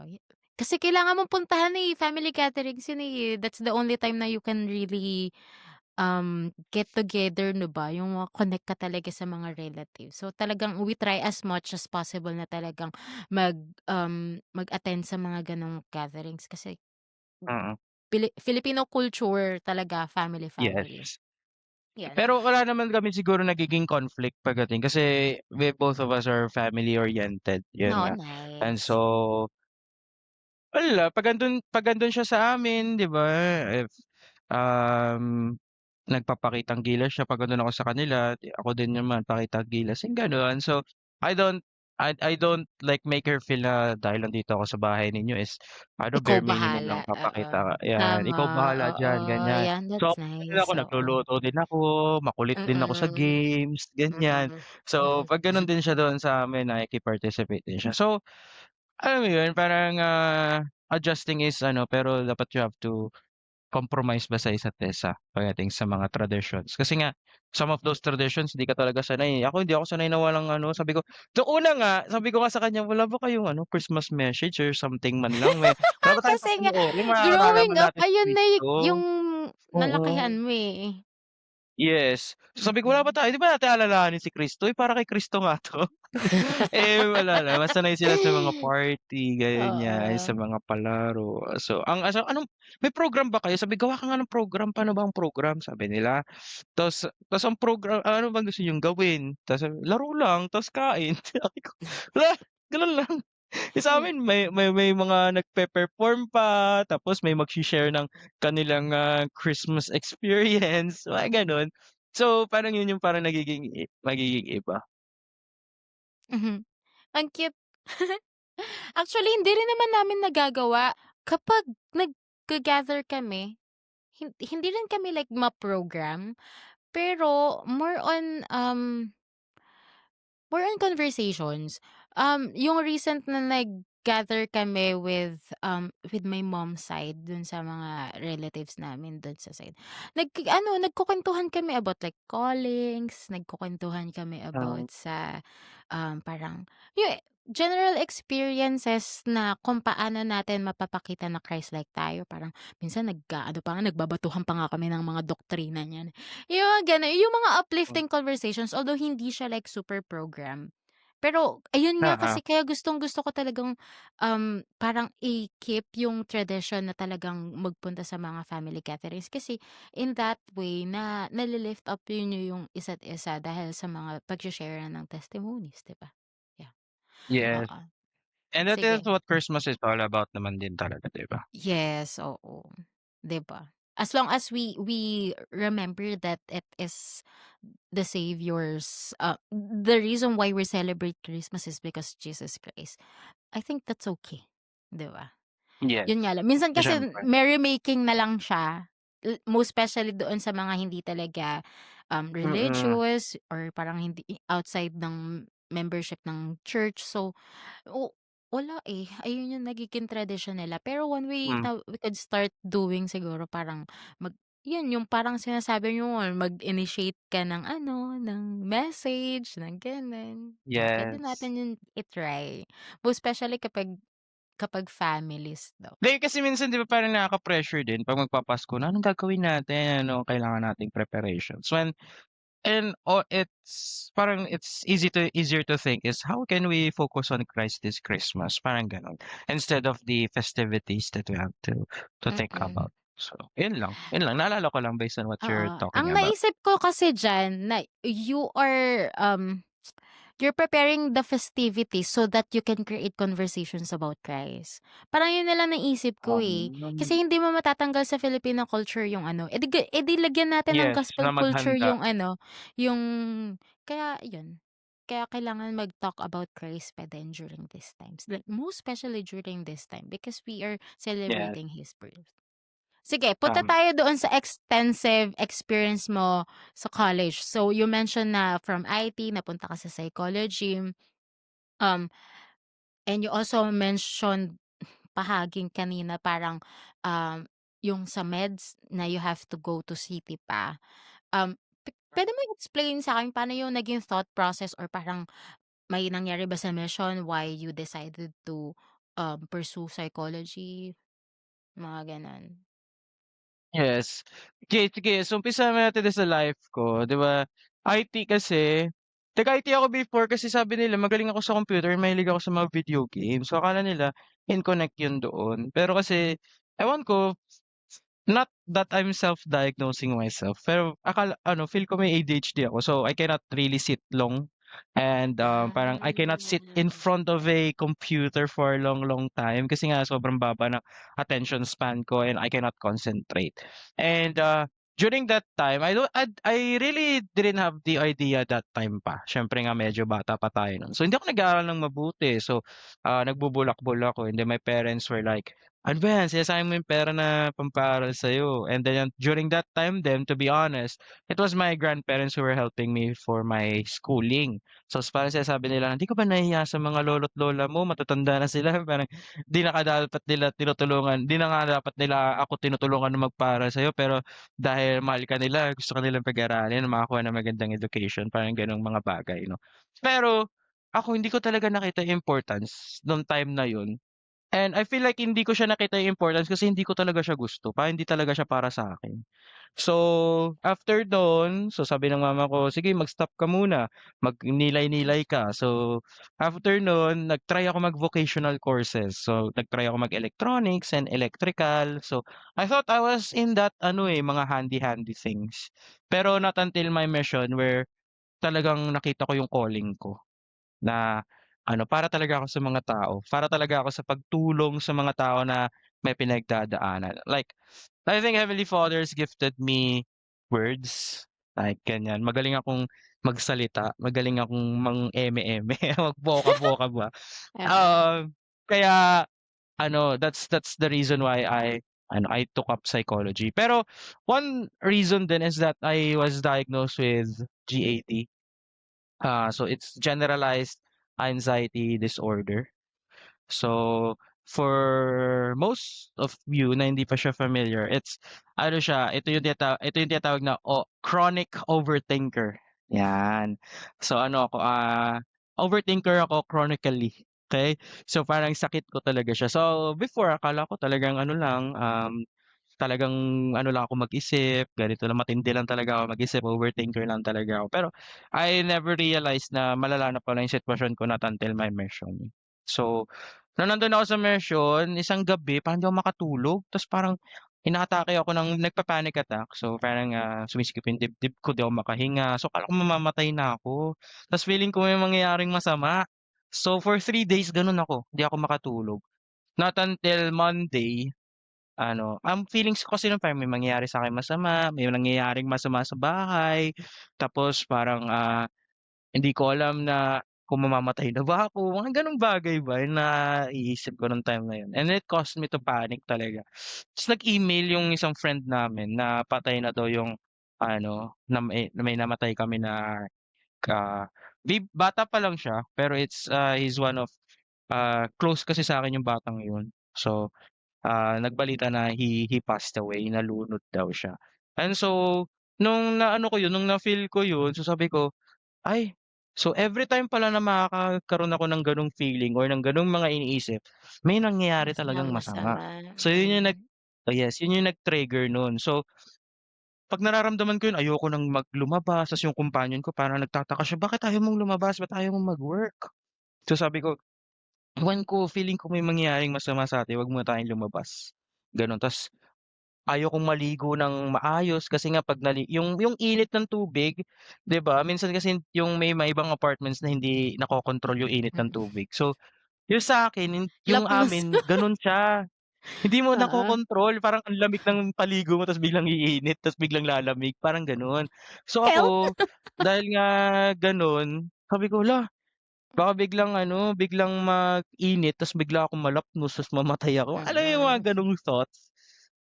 kasi kailangan mong puntahan, eh, family gatherings yun, eh. That's the only time na you can really, get together 'no ba, yung connect ka talaga sa mga relatives. So, talagang we try as much as possible na talagang mag-attend sa mga gano'ng gatherings kasi mm, Filipino culture talaga family. yes. 'Yan. Pero wala naman kami siguro nagiging conflict pagdating kasi both of us are family oriented, yun No, nga. And nice. so wala, 'pag andun siya sa amin, 'di ba, if, um, nagpapakitang gilas siya 'pag andun ako sa kanila, ako din naman pakitang gilas, yung gano'n. So, I don't I don't like make her feel na dahil nandito ako sa bahay ninyo is ano, Ikaw bare minimum bahala, lang oo. papakita yan, Tama, ikaw bahala oo, diyan, ganyan. yan, So, that's din nice, ako oo. nagluluto din ako, makulit din ako sa Mm, games, ganyan. mm, So, mm. 'pag gano'n din siya doon sa amin nakiki-participate din siya. So, alam mo yun parang, adjusting is ano, pero dapat you have to compromise ba sa isa't isa pagdating sa mga traditions. Kasi nga some of those traditions hindi ka talaga sanay, eh. Ako hindi ako sanay na walang ano, sabi ko nung una nga, sabi ko nga sa kanya, "Wala ba kayong ano, Christmas message or something man lang, wala ba tayong Kasi nga papanoorin, growing makakasalaman up natin si ayun na yung Kristo?" nalakihan Oo. mo, eh. Yes. So sabi ko, "Wala ba Mm. tayo, di ba natin alalahanin si Kristo, eh, para kay Kristo nga 'to." Eh, wala na, masanay sila sa mga party, ganyan, sa Oo. mga palaro. So "Anong may program ba kayo?" Sabi, "Gawa ka nga ng program, paano ba ang program?" Sabi nila. Ta's ang ano bang gusto niyong gawin? Ta's sabi, "Laro lang, ta's kain." Sabi ko, "Hala, gano'n lang?" Eh, sa'min may mga nagpe-perform pa, tapos may magshi-share ng kanilang, Christmas experience, mga gano'n. So, parang yun yung parang magiging iba. Mhm. Ang cute. Actually, hindi rin naman namin nagagawa kapag nagga-gather kami, hindi rin kami like ma-program, pero more on conversations. Yung recent na nag-gather kami with my mom's side dun sa mga relatives namin dun sa side. Nagkukuwentuhan kami about like callings, nagkukuwentuhan kami Ah, about sa, parang yung general experiences na kung paano natin mapapakita na Christ-like tayo. Parang minsan nag-aano pa nga, nagbabatuhan pa nga kami ng mga doktrina niyan. Yung mga gano'n, yung mga hmm, uplifting conversations although hindi siya like super program. Pero ayun nga oo. kasi kaya gustong-gusto ko talagang, parang i-keep yung tradition na talagang magpunta sa mga family gatherings kasi in that way na nali-lift up niyo yung isa't isa dahil sa mga pagse-share ng testimonies, 'di ba? Yeah, Yes, oo. and that is Sige. what Christmas is all about naman din talaga, 'di ba? Yes, oo. 'Di ba? As long as we remember that it is the Savior's, the reason why we celebrate Christmas is because Jesus Christ. I think that's okay, 'di ba? Yes, Yun nga lang, minsan kasi siyempre. merrymaking na lang siya, most especially doon sa mga hindi talaga, Mm, religious or parang hindi outside ng membership ng church. So, o wala, eh, ayun yung nagiging tradisyon nila. Pero one way hmm, na we could start doing siguro parang yun yung parang sinasabi niyo nga mag-initiate ka ng ano, ng message, ng gano'n. Puwede yes. natin yun i-try. Most especially kapag families daw. Hindi, kasi minsan 'di ba parang nakaka-pressure din 'pag magpapasko na, anong gagawin natin, ano kailangan nating preparations it's parang easier to think is how can we focus on Christ this Christmas, parang gano'n. Instead of the festivities that we have to think Mm. about. So, yun lang naalala ko lang based on what you're Oo. Ang talking about. naisip ko kasi diyan na you're preparing the festivities so that you can create conversations about Christ. Parang yun na lang naisip ko, eh. Kasi hindi mo matatanggal sa Filipino culture yung ano, eh, di lagyan natin ng Yes, gospel na culture maghanda. yung ano, yung kaya yun. Kaya kailangan mag-talk about Christ pa din during these times. Like, most especially during this time because we are Yes, celebrating His birth. Sige, punta tama. tayo doon sa extensive experience mo sa college. So, you mentioned na from IT napunta ka sa psychology, um, and you also mentioned pahaging kanina parang, yung sa meds na you have to go to city pa. Puwede mo i-explain sa'kin paano yung naging thought process or parang may nangyari ba sa mission why you decided to, pursue psychology, mga gano'n? Yes. Sige, so umpisahan natin din sa life ko, 'di ba, IT kasi nag-IT ako before kasi sabi nila magaling ako sa computer, mahilig ako sa mga video games. So akala nila in-connect yun doon. Pero kasi ewan ko, not that I'm self-diagnosing myself, pero feel ko may ADHD ako, so I cannot really sit long and, parang I cannot sit in Ah. front of a computer for a long, long time kasi nga sobrang baba ng attention span ko and I cannot concentrate. And, during that time, I really didn't have the idea that time pa. Siyempre nga medyo bata pa tayo nun. So hindi ako nag-aaral ng mabuti. So, nagbubulak-bulak ako and then my parents were like, "Ano ba yan, sinasayang mo yung pera na pampaaral sa'yo." And then during that time then, to be honest, it was my grandparents who were helping me for my schooling. So parang sinasabi nila, "Hindi ka ba nahihiya sa mga lolo't lola mo, matatanda na sila." Parang 'di na nga dapat nila ako tinutulungan na magpaaral sa'yo pero dahil mahal ka nila, gusto ka nilang pag-aralin, makakuha ng magandang education, parang gano'ng mga bagay 'no. Pero ako hindi ko talaga nakita yung importance nung time na yun. And I feel like hindi ko siya nakita yung importance kasi hindi ko talaga siya gusto, parang hindi talaga siya para sa'kin. So, after dun, so sabi ng mama ko, "Sige mag-stop ka muna, magnilay-nilay ka." So, after nun nag-try ako mag-vocational courses. So, nag-try ako mag-electronics and electrical. So, I thought I was in that ano, eh, mga handy-handy things. Pero not until my mission where talagang nakita ko yung calling ko. Na ano, para talaga ako sa mga tao, para talaga ako sa pagtulong sa mga tao na may pinagdadaanan. Like, I think Heavenly Father has gifted me words, like ganyan. Magaling akong magsalita, magaling akong mang-eme-eme, magboka-boka ba. Oo. Kaya ano, that's the reason why I took up psychology. Pero one reason din is that I was diagnosed with GAD. So it's generalized anxiety disorder. So for most of you na hindi pa siya familiar, it's ano siya, ito yung tinatawag na chronic overthinker. Yan. So ano ako, overthinker ako chronically. Okay? So parang sakit ko talaga siya. So before akala ko talagang ano lang, talagang ano lang ako mag-isip, ganito lang, matindi lang talaga ako mag-isip, overthinker lang talaga ako. Pero I never realized na malala na pala yung sitwasyon ko not until my immersion. So, nung nandun ako sa immersion, isang gabi parang di ako makatulog ta's parang inaatake ako ng nagpa-panic attack. So, parang, sumisikip yung dibdib ko, di ako makahinga. So, akala ko mamamatay na ako. Ta's feeling ko may mangyayaring masama. So, for 3 days gano'n ako, di ako makatulog. Not until Monday ano, ang feelings ko kasi nung parang may mangyayari sa'kin masama, may nangyayaring masama sa bahay, tapos parang, hindi ko alam na kung mamamatay na ba ako, mga gano'ng bagay ba yung naiisip ko nung time na yun, and it caused me to panic talaga. Ta's nag-email yung isang friend namin na patay na daw yung ano, na may namatay kami na bata pa lang siya, pero he's one of, close kasi sa'kin yung batang yun. So nagbalita na he passed away, nalunod daw siya. And so, nung naano ko yun, nung na-feel ko yun, so sabi ko, "Ay, so every time pala na makakaroon ako ng gano'ng feeling or ng gano'ng mga iniisip, may nangyayari Masamang talagang masama." masama, So yun yung mm. yes, yun yung nag-trigger nun. So, 'pag nararamdaman ko yun ayoko ng lumabas, ta's yung companion ko parang nagtataka siya, "Bakit ayaw mong lumabas, ba't ayaw mong mag-work?" So sabi ko, "Ewan ko, feeling ko may mangyayaring masama sa'tin, 'wag muna tayong lumabas." Gano'n. Ta's ayaw kong maligo ng maayos kasi nga 'pag yung init ng tubig, 'di ba, minsan kasi yung may ibang apartments na hindi nakokontrol yung init ng Mm. tubig. So, yung sa'kin yung Lapnos. amin gano'n siya, hindi mo Oo. nakokontrol, parang ang lamig ng paligo mo ta's biglang iinit ta's biglang lalamig, parang gano'n. So Help. ako, dahil nga gano'n, sabi ko, "Hala, baka biglang ano, biglang mag-init ta's bigla akong malapnos ta's mamatay ako." Alam mo yung mga Mm. gano'ng thoughts?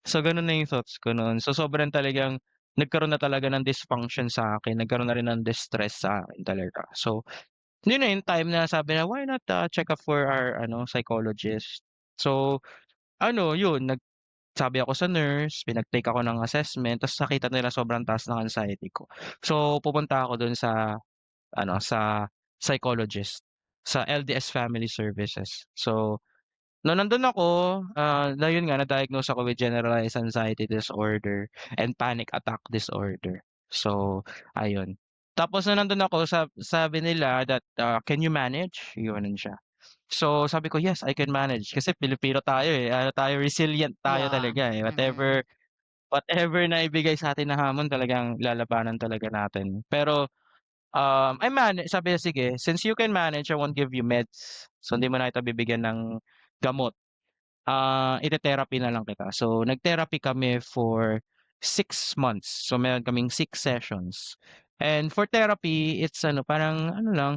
So, gano'n na yung thoughts ko no'n. So, sobrang talagang nagkaroon na talaga ng dysfunction sa akin, nagkaroon na rin ng distress sa akin talaga. So, yun na yung time na sabi na, "Why not, check up for our ano, psychologist." So, ano yun, sabi ako sa nurse, pinag-take ako ng assessment ta's nakita nila sobrang taas ng anxiety ko. So, pupunta ako dun sa ano, sa psychologist, sa LDS Family Services. So, nung nandun ako, na yun nga na-diagnose ako with generalized anxiety disorder and panic attack disorder. So, ayun. Tapos nung nandun ako sabi nila that, "Can you manage?" Gano'n siya. So, sabi ko, "Yes, I can manage." Kasi Pilipino tayo, eh, ano tayo, resilient tayo Yeah. talaga, eh. Mm. Whatever whatever na ibigay sa'tin na hamon talagang lalabanan talaga natin. Pero, sabi niya, "Sige, since you can manage, I won't give you meds." So, hindi mo na kita bibigyan ng gamot. Ite-therapy na lang kita. So, nag-therapy kami for 6 months. So, meron kaming 6 sessions. And for therapy, it's ano, parang ano lang,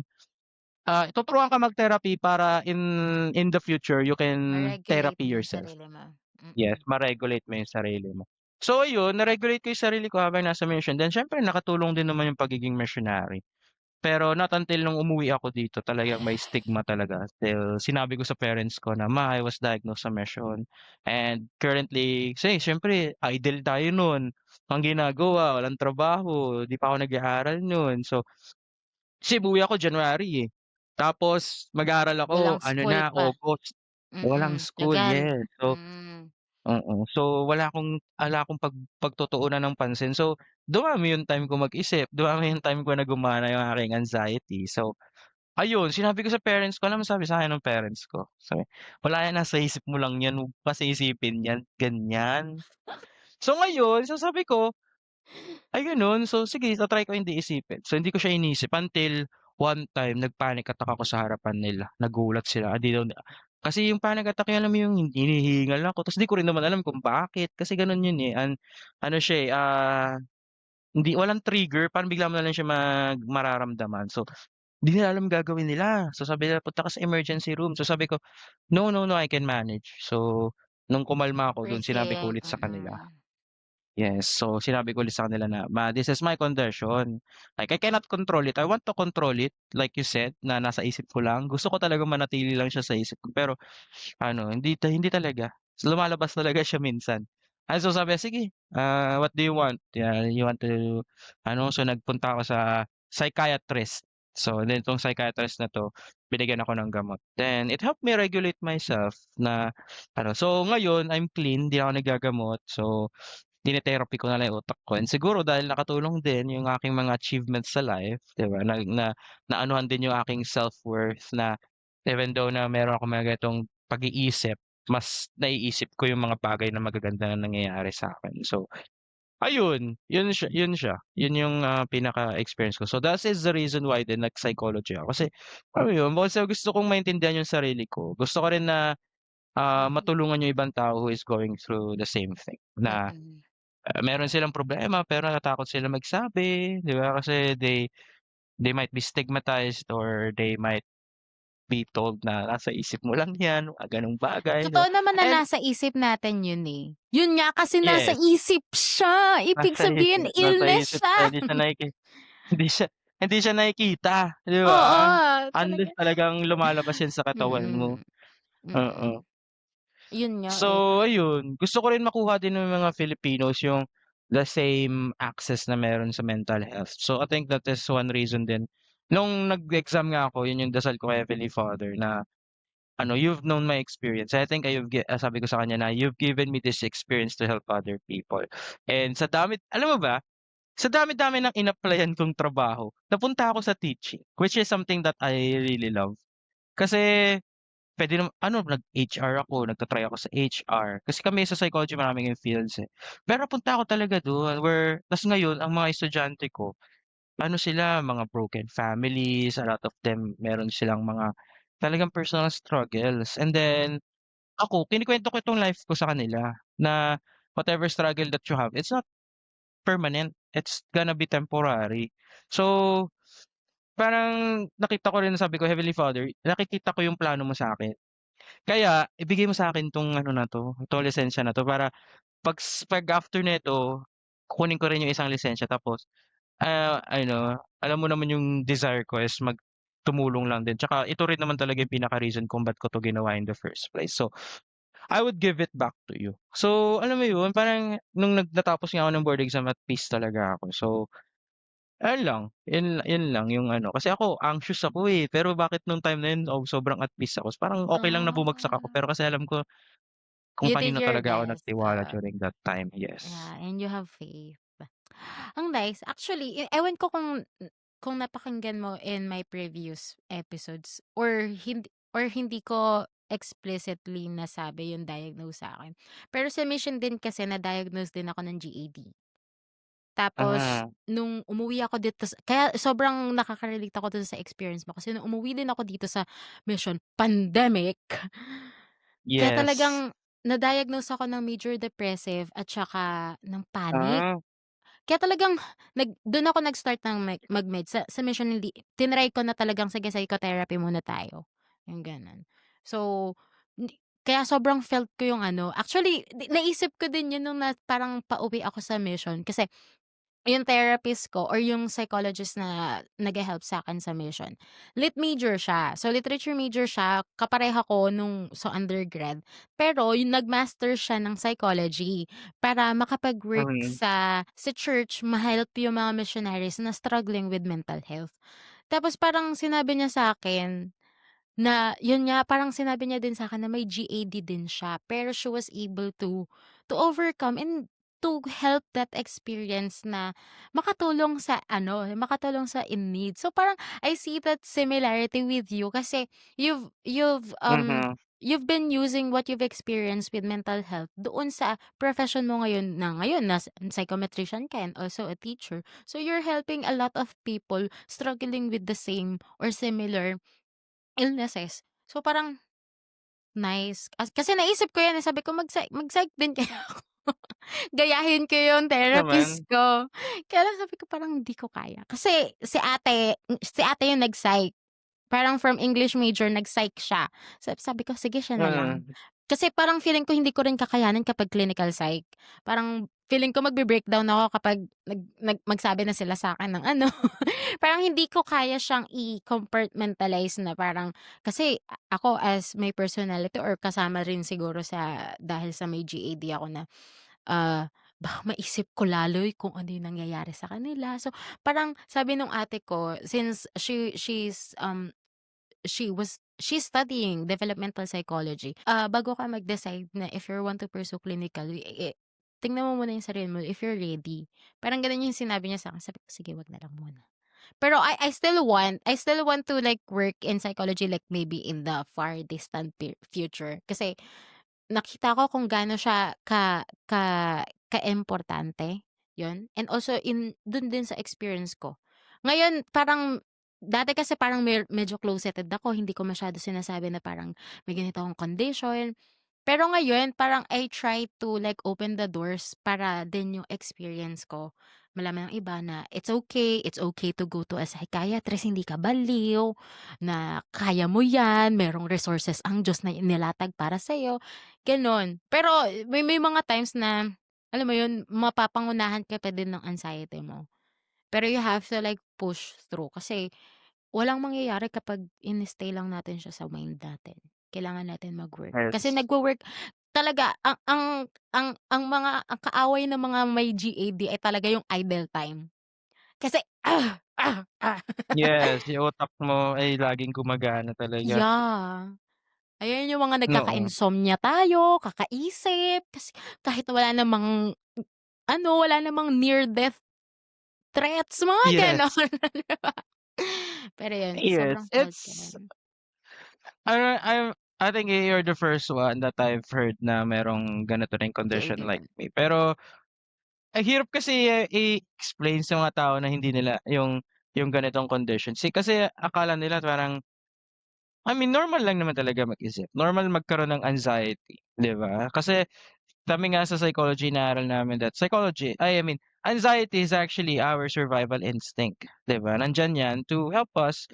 tuturuan ka mag-therapy para in the future you can Ma-regulate therapy mo yung yourself. sarili mo. Yes, ma-regulate mo yung sarili mo. So ayun, na-regulate ko yung sarili ko habang nasa mission, then siyempre nakatulong din naman yung pagiging missionary. Pero not until nung umuwi ako dito talagang may stigma talaga till sinabi ko sa parents ko na, "Ma, I was diagnosed sa mission and currently" kasi siyempre idle tayo nun, ang ginagawa walang trabaho, 'di pa ako nag-aaral nun. So, kasi umuwi ako January, eh, tapos mag-aaral ako Walang ano school na, pa. August, walang school, Legal. yes. So Hmm, oo. So, wala akong pagtutuunan ng pansin. So, dumami yung time ko mag-isip, dumami yung time ko na gumana yung aking anxiety. So, ayun sinabi ko sa parents ko, alam mo sabi sa'kin ng parents ko, sabi, "Wala yan, nasa isip mo lang yan, wag mo kasi isipin yan." Ganyan. So, ngayon, so sabi ko, ay gano'n, so sige ta-try ko hindi isipin. So, hindi ko siya inisip until one time nag-panic attack ako sa harapan nila, nagulat sila, di daw kasi yung panic attack alam mo yung hinihingal ako ta's di ko rin naman alam kung bakit, kasi gano'n yun, eh, ano siya, eh, hindi walang trigger, parang bigla mo na lang siya mararamdaman. So, di nila alam gagawin nila. So, sabi nila, "Punta ka sa emergency room." So, sabi ko, "No, no, no, I can manage." So, nung kumalma ako dun sinabi ko breathing, ulit sa kanila. Yes. So, sinabi ko ulit sa kanila na, "Ma, this is my condition. Like, I cannot control it. I want to control it, like you said, na nasa isip ko lang. Gusto ko talagang manatili lang siya sa isip ko, pero ano, hindi talaga. Lumalabas talaga siya minsan." So sabi niya, "Sige, what do you want? You want to" ano, so nagpunta ako sa psychiatrist. So, then itong psychiatrist na 'to, binigyan ako ng gamot. Then it helped me regulate myself na ano, so ngayon I'm clean, 'di ako naggagamot. So, tine-therapy ko na lang yung utak ko and siguro dahil nakatulong din yung aking mga achievements sa life, 'di ba, na naanuhan din yung aking self-worth na even though na meron akong mga ganitong pag-iisip, mas naiisip ko yung mga bagay na magaganda na nangyayari sa'kin. So, ayun, yun yung, pinaka-experience ko. So, that is the reason why din nag-psychology ako kasi alam mo yun, bukod sa gusto kong maintindihan yung sarili ko, gusto ko rin na, matulungan yung ibang tao who is going through the same thing na Mm. meron silang problema pero natatakot sila magsabi, 'di ba? Kasi they might be stigmatized or they might be told na nasa isip mo lang 'yan, mga gano'ng bagay, 'di ba? Totoo naman na And nasa isip natin yun, eh. Yun nga kasi nasa yes, isip siya, ibig sabihin nasa illness isip siya. siya, hindi siya hindi siya nakikita, 'di ba? Oo, talaga. Unless talagang lumalabas 'yan sa katawan mo, Mm, oo. mm. Yun nga, eh. So ayun, gusto ko rin makuha din ng mga Filipinos yung the same access na meron sa mental health. So I think that is one reason din. Nung nag-exam nga ako, yun yung dasal ko kay Heavenly Father na ano, "You've known my experience. I think sabi ko sa kanya na, "You've given me this experience to help other people." And sa dami alam mo ba, sa dami-dami ng in-applyan kong trabaho, napunta ako sa teaching, which is something that I really love. Kasi puwede ano nag-HR ako, nagta-try ako sa HR. Kasi kami sa psychology maraming yung fields, eh. Pero napunta ako talaga dun where ta's ngayon ang mga estudyante ko, ano sila, mga broken families, a lot of them meron silang mga talagang personal struggles. And then ako, kinukuwento ko itong life ko sa kanila na whatever struggle that you have, it's not permanent, it's gonna be temporary. So, parang nakita ko rin sabi ko, "Heavenly Father, nakikita ko yung plano mo sa'kin. Kaya ibigay mo sa'kin 'tong ano na 'to, 'tong lisensya na 'to para 'pag after nito, kukunin ko rin yung isang lisensya tapos, ano, alam mo naman yung desire ko is tumulong lang din tsaka ito rin naman talaga yung pinaka-reason kung ba't ko 'to ginawa in the first place. So, I would give it back to you." So, alam mo yun, parang nung natapos nga ako ng board exam at peace talaga ako. So, ayun lang, yun lang yung ano, kasi ako anxious ako, eh, pero bakit nung time na yun, sobrang at peace ako. Parang okey lang na bumagsak ako Ah, pero kasi alam ko kung you did kanino your talaga ako best, nagtiwala during that time, yes. yeah, and you have faith. Ang nice. Actually, ewan ko kung napakinggan mo in my previous episodes or hindi ko explicitly nasabi yung diagnose sa'kin. Pero sa mission din kasi na-diagnose din ako ng GAD. Tapos Ah, nung umuwi ako dito kaya sobrang nakaka-relate ako dun sa experience mo kasi nung umuwi din ako dito sa mission, pandemic. Kaya yes. talagang na-diagnose ako ng major depressive at saka ng panic. Ah, Kaya talagang dun ako nag-start ng mag-med sa mission, hindi tinry ko na talagang sige psychotherapy muna tayo, yung gano'n. So, kaya sobrang felt ko yung ano, actually naisip ko din yun nung parang pauwi ako sa mission kasi yung therapist ko or yung psychologist na naghe-help sa'kin sa mission, lit major siya. So, literature major siya, kapareha ko nung sa undergrad. Pero yung nag-master siya ng psychology para makapag-work mhm, sa church, ma-help yung mga missionaries na struggling with mental health. Tapos parang sinabi niya sa'kin na yun nga, parang sinabi niya din sa'kin na may GAD din siya, pero she was able to overcome and to help that experience na makatulong sa in need. So, parang I see that similarity with you kasi mhm, you've been using what you've experienced with mental health doon sa profession mo ngayon na psychometrician ka and also a teacher. So, you're helping a lot of people struggling with the same or similar illnesses. So, parang nice. Kasi naisip ko 'yan, eh, sabi ko mag-psych din kaya ako. Gayahin ko yung therapist naman, ko. Kaya lang sabi ko parang hindi ko kaya. Kasi si ate yung nag-psych. Parang from English major nag-psych siya. Sabi ko, "Sige siya na lang." mm, Kasi parang feeling ko hindi ko rin kakayanin kapag clinical psych. Parang feeling ko magbe-breakdown ako kapag magsabi na sila sa'kin ng ano, parang hindi ko kaya siyang i-compartmentalize na parang kasi ako as my personality or kasama rin siguro sa dahil sa may GAD ako na, baka maisip ko lalo kung ano yung nangyayari sa kanila. So, parang sabi nung ate ko since she's studying developmental psychology. Bago ka mag-decide na if you want to pursue clinical, tingnan mo muna yung sarili mo if you're ready. Parang gano'n yung sinabi niya sa'kin, sabi ko, "Sige, 'wag na lang muna." Pero I still want to like work in psychology like maybe in the far distant future kasi nakita ko kung gaano siya kaimportante, 'yun. And also dun din sa experience ko. Ngayon parang dati kasi parang medyo closeted ako, hindi ko masyado sinasabi na parang may ganito akong condition. Pero ngayon parang I try to like open the doors para din yung experience ko malaman ng iba na it's okay to go to a psychiatrist, hindi ka baliw, na kaya mo 'yan, merong resources ang Diyos na inilatag para sa'yo, gano'n. Pero may mga times na alam mo 'yun, mapapangunahan ka pa din ng anxiety mo. Pero you have to like push through kasi walang mangyayari kapag ini-stay lang natin siya sa mind natin. Kailangan natin mag-work. Kasi yes, nagwo-work talaga ang kaaway ng mga may GAD ay talaga yung idle time. Kasi, yes, yung utak mo ay laging gumagana talaga, yeah. Ayan yung mga oo, nagkaka-insomnia tayo, kakaisip, kasi kahit wala namang near death threats, mga yes, gano'n. Pero yun, yes, sobrang felt ko it's nun. I think you're the first one that I've heard na merong ganito ring condition GAD like din. me. Pero ang hirap kasi i-explain sa mga tao na hindi nila yung ganitong condition. Kasi akala nila parang I mean normal lang naman talaga mag-isip, normal magkaroon ng anxiety, 'di ba? Kasi kami nga sa psychology inaaral namin that I mean, anxiety is actually our survival instinct, 'di ba? Nandiyan 'yan to help us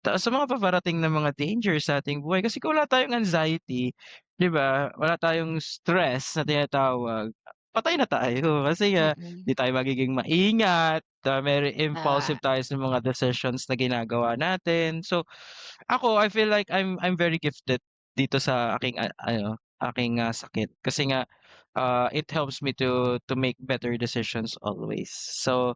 sa mga paparating na mga danger sa ating buhay. Kasi kung wala tayong anxiety, 'di ba, wala tayong stress na tinatawag, patay na tayo. Kasi nga Mm. 'di tayo magiging maingat, very Ah, impulsive tayo sa mga decisions na ginagawa natin. So, ako I feel like I'm very gifted dito sa aking aking, sakit. Kasi nga, it helps me to make better decisions always. So,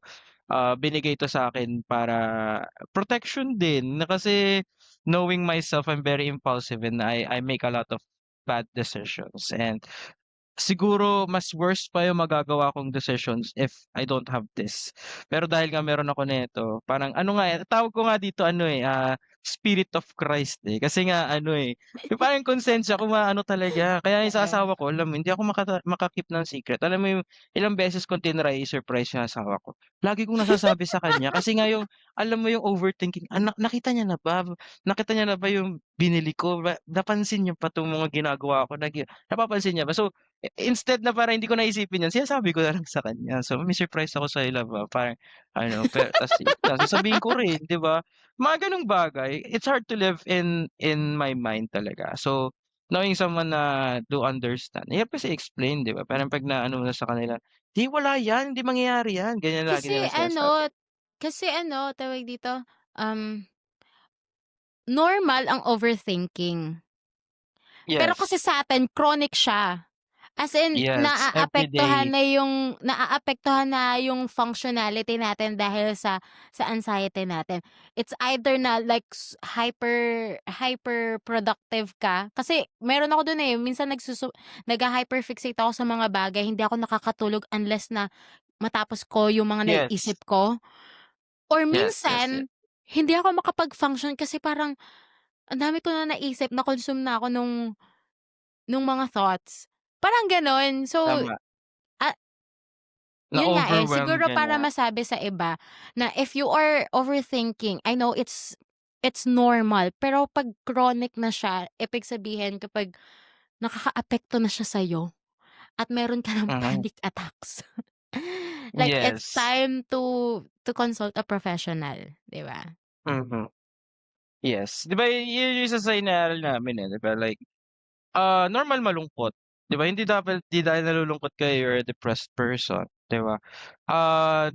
binigay 'to sa'kin para protection din na kasi knowing myself, I'm very impulsive and I make a lot of bad decisions and siguro mas worse pa yung magagawa kong decisions if I don't have this. Pero dahil nga meron ako nito, parang ano nga, tawag ko nga dito ano, Spirit of Christ, eh, kasi nga ano, eh, yung parang konsensya ko maano talaga kaya yung sa Oo. asawa ko alam mo hindi ako maka-keep ng secret. Alam mo yung ilang beses kong tinry i-surprise yung asawa ko, lagi kong nasasabi sa kanya kasi nga yung alam mo yung overthinking, nakita niya na ba? Nakita niya na ba yung binili ko? Napansin niya ba 'tong mga ginagawa ko napapansin niya ba? So, instead na para hindi ko na isipin yun, sinasabi ko na lang sa kanya. So, may surprise ako sa'yo love, parang ano, ta's yun lang sasabihin ko rin, 'di ba? Mga gano'ng bagay, it's hard to live in my mind talaga. So, knowing someone na do understand, hirap kasi explain, 'di ba? Parang 'pag naano mo na sa kanila, "Di wala yan, hindi mangyayari yan." Ganyan lagi Kasi nilang ano sinasabi. kasi ano, tawag dito, normal ang overthinking. Pero kasi Yes, sa'tin chronic siya. As in yes, everyday. naaapektuhan na yung functionality natin dahil sa anxiety natin. It's either na like hyper productive ka kasi meron ako dun, eh, minsan nagha-hyperfixate ako sa mga bagay, hindi ako nakakatulog unless na matapos ko yung mga Yes, naiisip ko. Or yes, yes, yes. minsan, hindi ako makapag-function kasi parang ang dami ko na naisip, na-consume na ako nung mga thoughts, parang gano'n. So, Tama, ah, yun nga, eh, na-overwhelmed siguro ka para na. masabi sa iba na if you are overthinking, I know it's normal, pero 'pag chronic na siya, ibig sabihin kapag nakakaapekto na siya sa'yo at meron ka ng Mhm, panic attacks, like it's yes, time to consult a professional, 'di ba? mhm, yes. 'Di ba yun yung sa inaral namin, eh, 'di ba like normal malungkot, 'di ba? Hindi dahil nalulungkot ka you're a depressed person, 'di ba?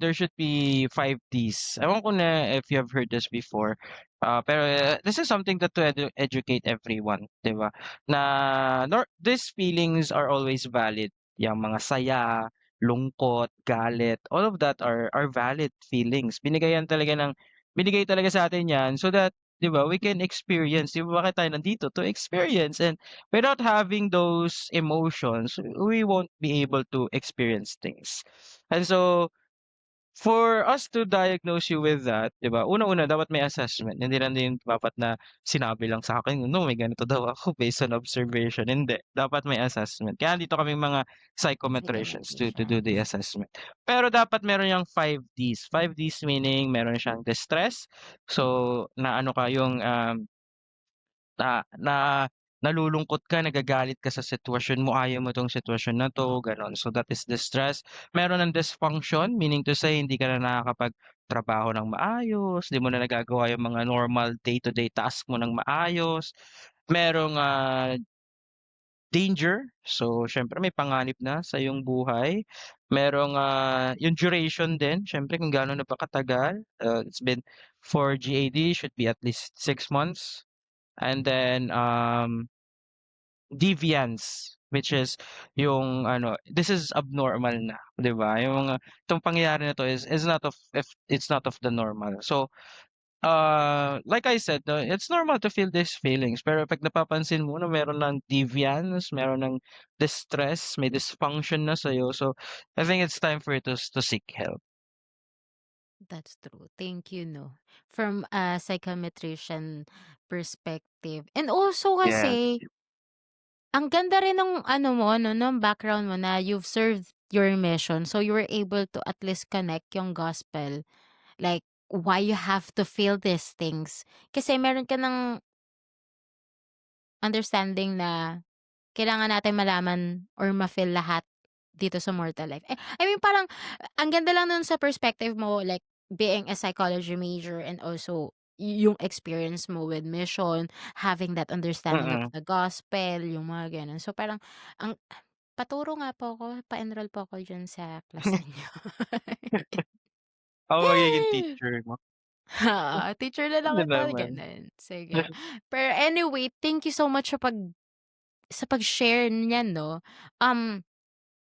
There should be 5 Ds. Ewan ko na if you have heard this before, pero this is something that to educate everyone, 'di ba? Na these feelings are always valid. Yang mga saya, lungkot, galit, all of that are valid feelings. Binigay talaga sa atin 'yan so that 'di ba, we can experience, 'di ba bakit tayo nandito? To experience and without having those emotions, we won't be able to experience things. And so, for us to diagnose you with that, 'di ba, unang-una dapat may assessment. Hindi lang din dapat na sinabi lang sa'kin, "No, may ganito daw ako based on observation." Hindi, dapat may assessment. Kaya nandito kaming mga psychometricians to do the Psychometricians. assessment. Pero dapat meron yang 5 Ds. 5 Ds meaning meron siyang distress, so na ano ka yung, na na nalulungkot ka, nagagalit ka sa sitwasyon mo, ayaw mo 'tong sitwasyon na 'to, gano'n. So, that is the stress. Meron ng dysfunction, meaning to say hindi ka na nakakapagtrabaho ng maayos, 'di mo na nagagawa yung mga normal day-to-day task mo ng maayos. Merong, danger, so siyempre may panganib na sa iyong buhay. Merong, yung duration din, siyempre kung gaano na ba katagal, it's been for GAD should be at least 6 months. And then, deviance, which is yung ano, this is abnormal na, 'di ba? Yung mga 'tong pangyayari na 'to is not of if it's not of the normal. So, like I said 'no, it's normal to feel these feelings, pero 'pag napapansin mo na meron ng deviance, meron ng distress, may dysfunction na sa'yo, so I think it's time for you to seek help. That's true. Thank you, no. From a psychometrician perspective. And also Yes. kasi, ang ganda rin ng ano mo, no, ng background mo na you've served your mission. So you were able to at least connect yung gospel. Like, why you have to feel these things. Kasi meron ka ng understanding na kailangan natin malaman or ma-feel lahat dito sa mortal life. I mean parang ang ganda lang nun sa perspective mo like being a psychology major and also yung experience mo with mission, having that understanding of Mm. the gospel, yung mga gano'n. So parang ang paturo nga po ako, pa-enroll po ako diyan sa class ninyo. Ako magiging teacher mo. Oo, teacher na lang Ano kita, naman. gano'n. Sige. Pero anyway, thank you so much sa pag-share niyan 'no.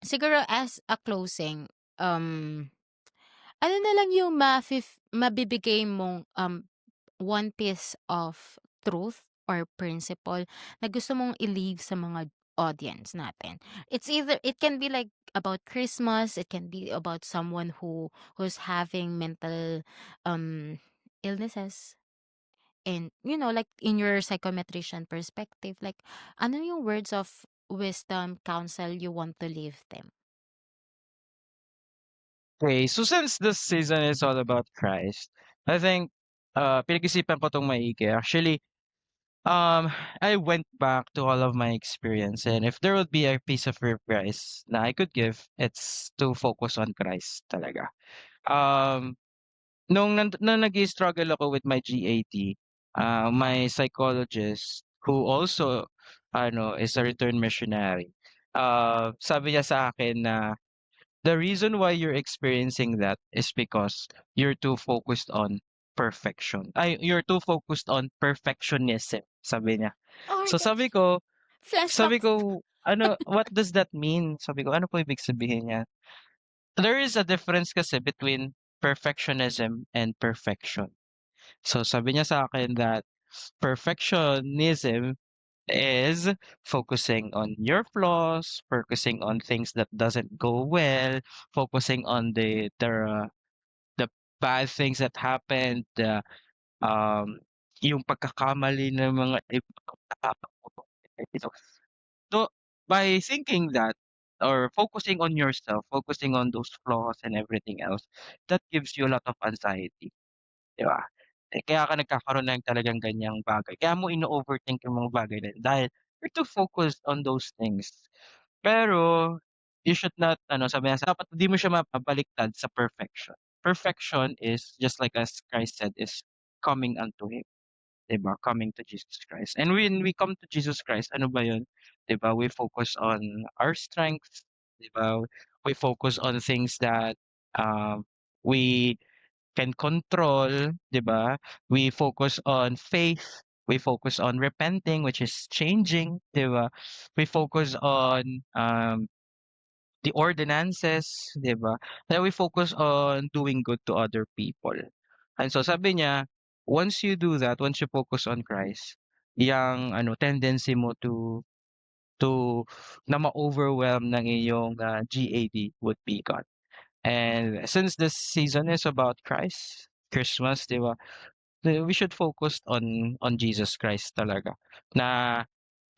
Siguro as a closing, ano na lang yung mabibigay mong, one piece of truth or principle na gusto mong i-leave sa mga audience natin? It can be like about Christmas, it can be about someone who's having mental, um, illnesses. And, like in your psychometrician perspective, like, ano yung words of wisdom, counsel you want to leave them? Okay, so since this season is all about Christ, I think, pinag-isipan ko 'tong maigi. Actually, I went back to all of my experience, and if there would be a piece of advice na I could give, it's to focus on Christ talaga. Um, nung nag-i-struggle ako with my GAT, my psychologist who also is a returned missionary, sabi niya sa akin na the reason why you're experiencing that is because you're too focused on perfection. Ay, you're too focused on perfectionism, sabi niya. Oh my So gosh, sabi flashbacks. ko, ano, what does that mean? Sabi ko, ano po ibig sabihin niya? There is a difference kasi between perfectionism and perfection. So sabi niya sa akin that perfectionism is focusing on your flaws, focusing on things that doesn't go well, focusing on the bad things that happened, um, yung pagkakamali ng mga ibang tao. So, by thinking that or focusing on yourself, focusing on those flaws and everything else, that gives you a lot of anxiety, 'di ba? Kaya ka nagkakaroon ng talagang ganyang bagay. Kaya mo ino-overthink yung mga bagay na yun dahil you're too focused on those things. Pero you should not sabi niya dapat di mo siya mababaliktad sa perfection. Perfection is just like as Christ said is coming unto Him. 'Di ba, coming to Jesus Christ. And when we come to Jesus Christ, ano ba 'yun, 'di ba, we focus on our strengths, 'di ba? We focus on things that, we can control, 'di ba? We focus on faith, we focus on repenting, which is changing, 'di ba? We focus on, the ordinances, 'di ba? Then we focus on doing good to other people. And so sabi niya, once you do that, once you focus on Christ, yang tendency mo to na ma-overwhelm ng iyong, GAD would be gone. And since this season is about Christ, Christmas, 'di ba? We should focus on Jesus Christ talaga na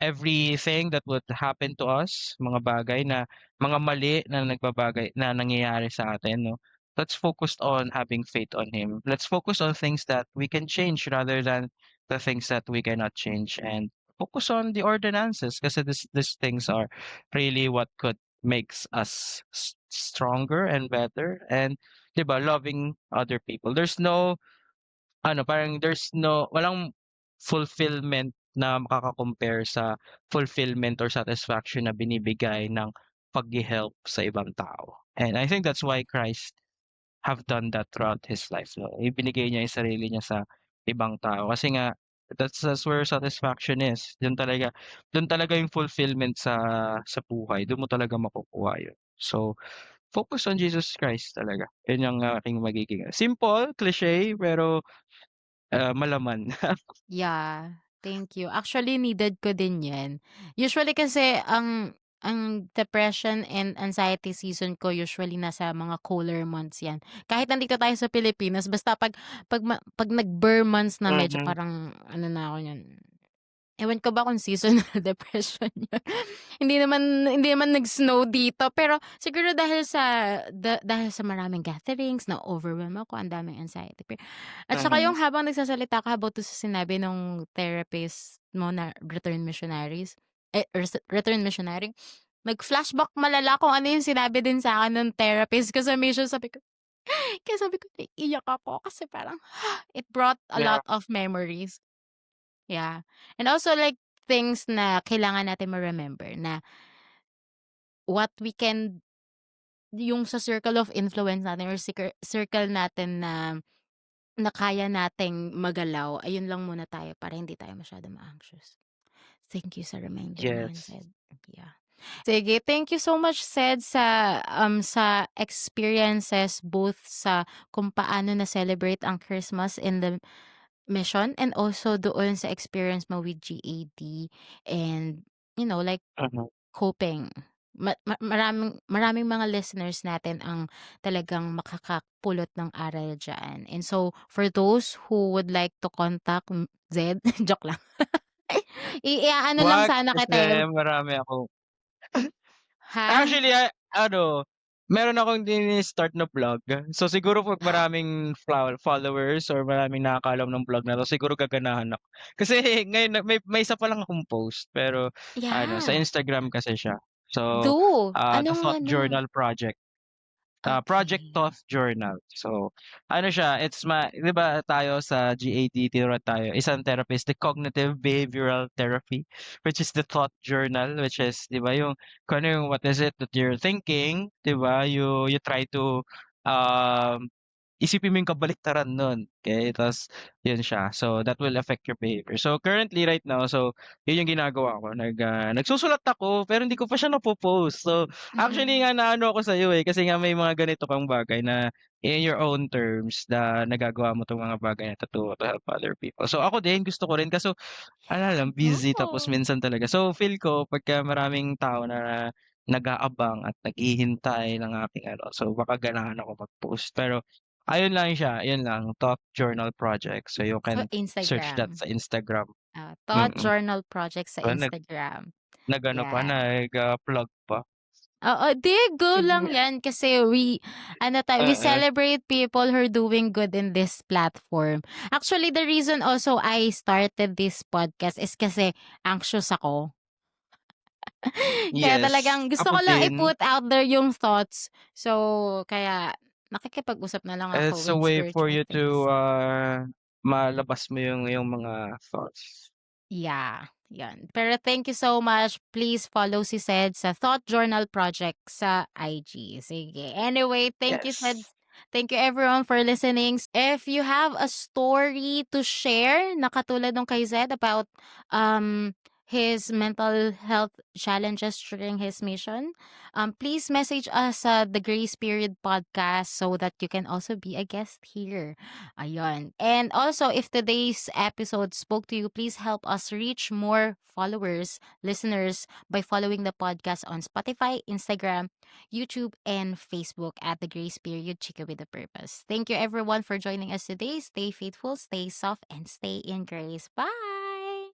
everything that would happen to us, mga bagay na mga mali na nangyayari sa atin 'no, let's focus on having faith on Him. Let's focus on things that we can change rather than the things that we cannot change, and focus on the ordinances kasi these things are really what could makes us stronger and better and 'di ba, loving other people. There's no parang walang fulfillment na makaka-compare sa fulfillment or satisfaction na binibigay ng paghe-help sa ibang tao. And I think that's why Christ have done that throughout his life 'no, ibinigay niya yung sarili niya sa ibang tao kasi nga that's where satisfaction is. Dun talaga yung fulfillment sa buhay, dun mo talaga makukuha yun. So, focus on Jesus Christ talaga. Yun yung aking magiging simple, cliche, pero malaman. Yeah, thank you. Actually, needed ko din 'yan. Usually kasi ang depression and anxiety season ko usually nasa mga cooler months 'yan. Kahit nandito tayo sa Pilipinas basta 'pag nag-Burr months na medyo Mhm, parang ano na ako niyan. Ewan ko ba kung seasonal depression yun. Hindi naman nag-snow dito, pero siguro dahil sa maraming gatherings, na-overwhelm ako, ang daming anxiety. At saka mhm, yung habang nagsasalita ka about dun sa sinabi nung therapist mo na return missionary, nag-flashback malala kung ano yung sinabi din sa'kin nung therapist ko sa mission. Sabi ko naiiyak ako kasi parang it brought a yeah, lot of memories. Yeah. And also like things na kailangan natin ma-remember na what we can yung sa circle of influence natin or circle natin na kaya nating magalaw, ayun lang muna tayo para hindi tayo masyadong ma-anxious. Thank you sa reminder na yun, yes. Sed. Yeah. Sige, thank you so much, Sed, sa experiences both sa kung paano na-celebrate ang Christmas in the mission and also doon sa experience mo with GAD and, like Mhm, coping. maraming maraming mga listeners natin ang talagang makakapulot ng aral diyan. And so, for those who would like to contact Zed, joke lang. I-aano lang 'Wag sana kasi kita, eh, marami akong ha? actually, ano, meron akong start na vlog. So, siguro 'pag maraming followers or maraming nakakaalam ng vlog na 'to, siguro gaganahan ako. Kasi ngayon may isa pa lang akong post, pero ano, sa Yeah, Instagram kasi siya. So, do. The Anong Thought ano? Journal Project. Project Okay. Thought Journal. So, ano siya, 'di ba tayo sa GAD tinuruan tayo, isang therapist, the cognitive behavioral therapy, which is the thought journal, which is 'di ba yung kung ano yung what is it that you're thinking, 'di ba? You try to um isipin mo yung kabaliktaran nun, okey, ta's yun siya. So, that will affect your behavior. So, currently right now, so yun yung ginagawa ko, nagsusulat ako pero hindi ko pa siya napo-post. So, actually Mm. nga naano ako sa'yo, eh, kasi nga may mga ganito kang bagay na in your own terms na nagagawa mo 'tong mga bagay na to help other people. So, ako din gusto ko rin kaso ano lang, busy tapos Go. minsan talaga. So, feel ko pagka maraming tao na nag-aabang at naghihintay ng aking ano, so baka ganahan ako mag-post. Pero ayun lang siya, yun lang, Thought Journal Project. So, you So, can search that Instagram. sa Instagram. Thought Mm. Journal Project sa Ah, Instagram. nag-ano pa, Yeah. plug pa. Oo, 'di go lang 'yan kasi we Oo. celebrate people who are doing good in this platform. Actually, the reason also I started this podcast is kasi anxious ako. Kaya Yes, talagang gusto ako ko lang din. i-put out there yung thoughts. So, kaya nakikipag-usap na lang ako It's a with way for spiritual you to, things. malabas mo yung iyong mga thoughts. Yeah, yun. Pero thank you so much. Please follow si Sed sa Thought Journal Project sa IG. Sige. Anyway, thank you, Sed. Yes. Thank you everyone for listening. If you have a story to share na katulad nung kay Zed about his mental health challenges during his mission, please message us sa the Grace Period podcast so that you can also be a guest here. Ayun. And also, if today's episode spoke to you, please help us reach more followers, listeners by following the podcast on Spotify, Instagram, YouTube, and Facebook at the Grace Period Chica with a Purpose. Thank you everyone for joining us today. Stay faithful, stay soft, and stay in grace. Bye!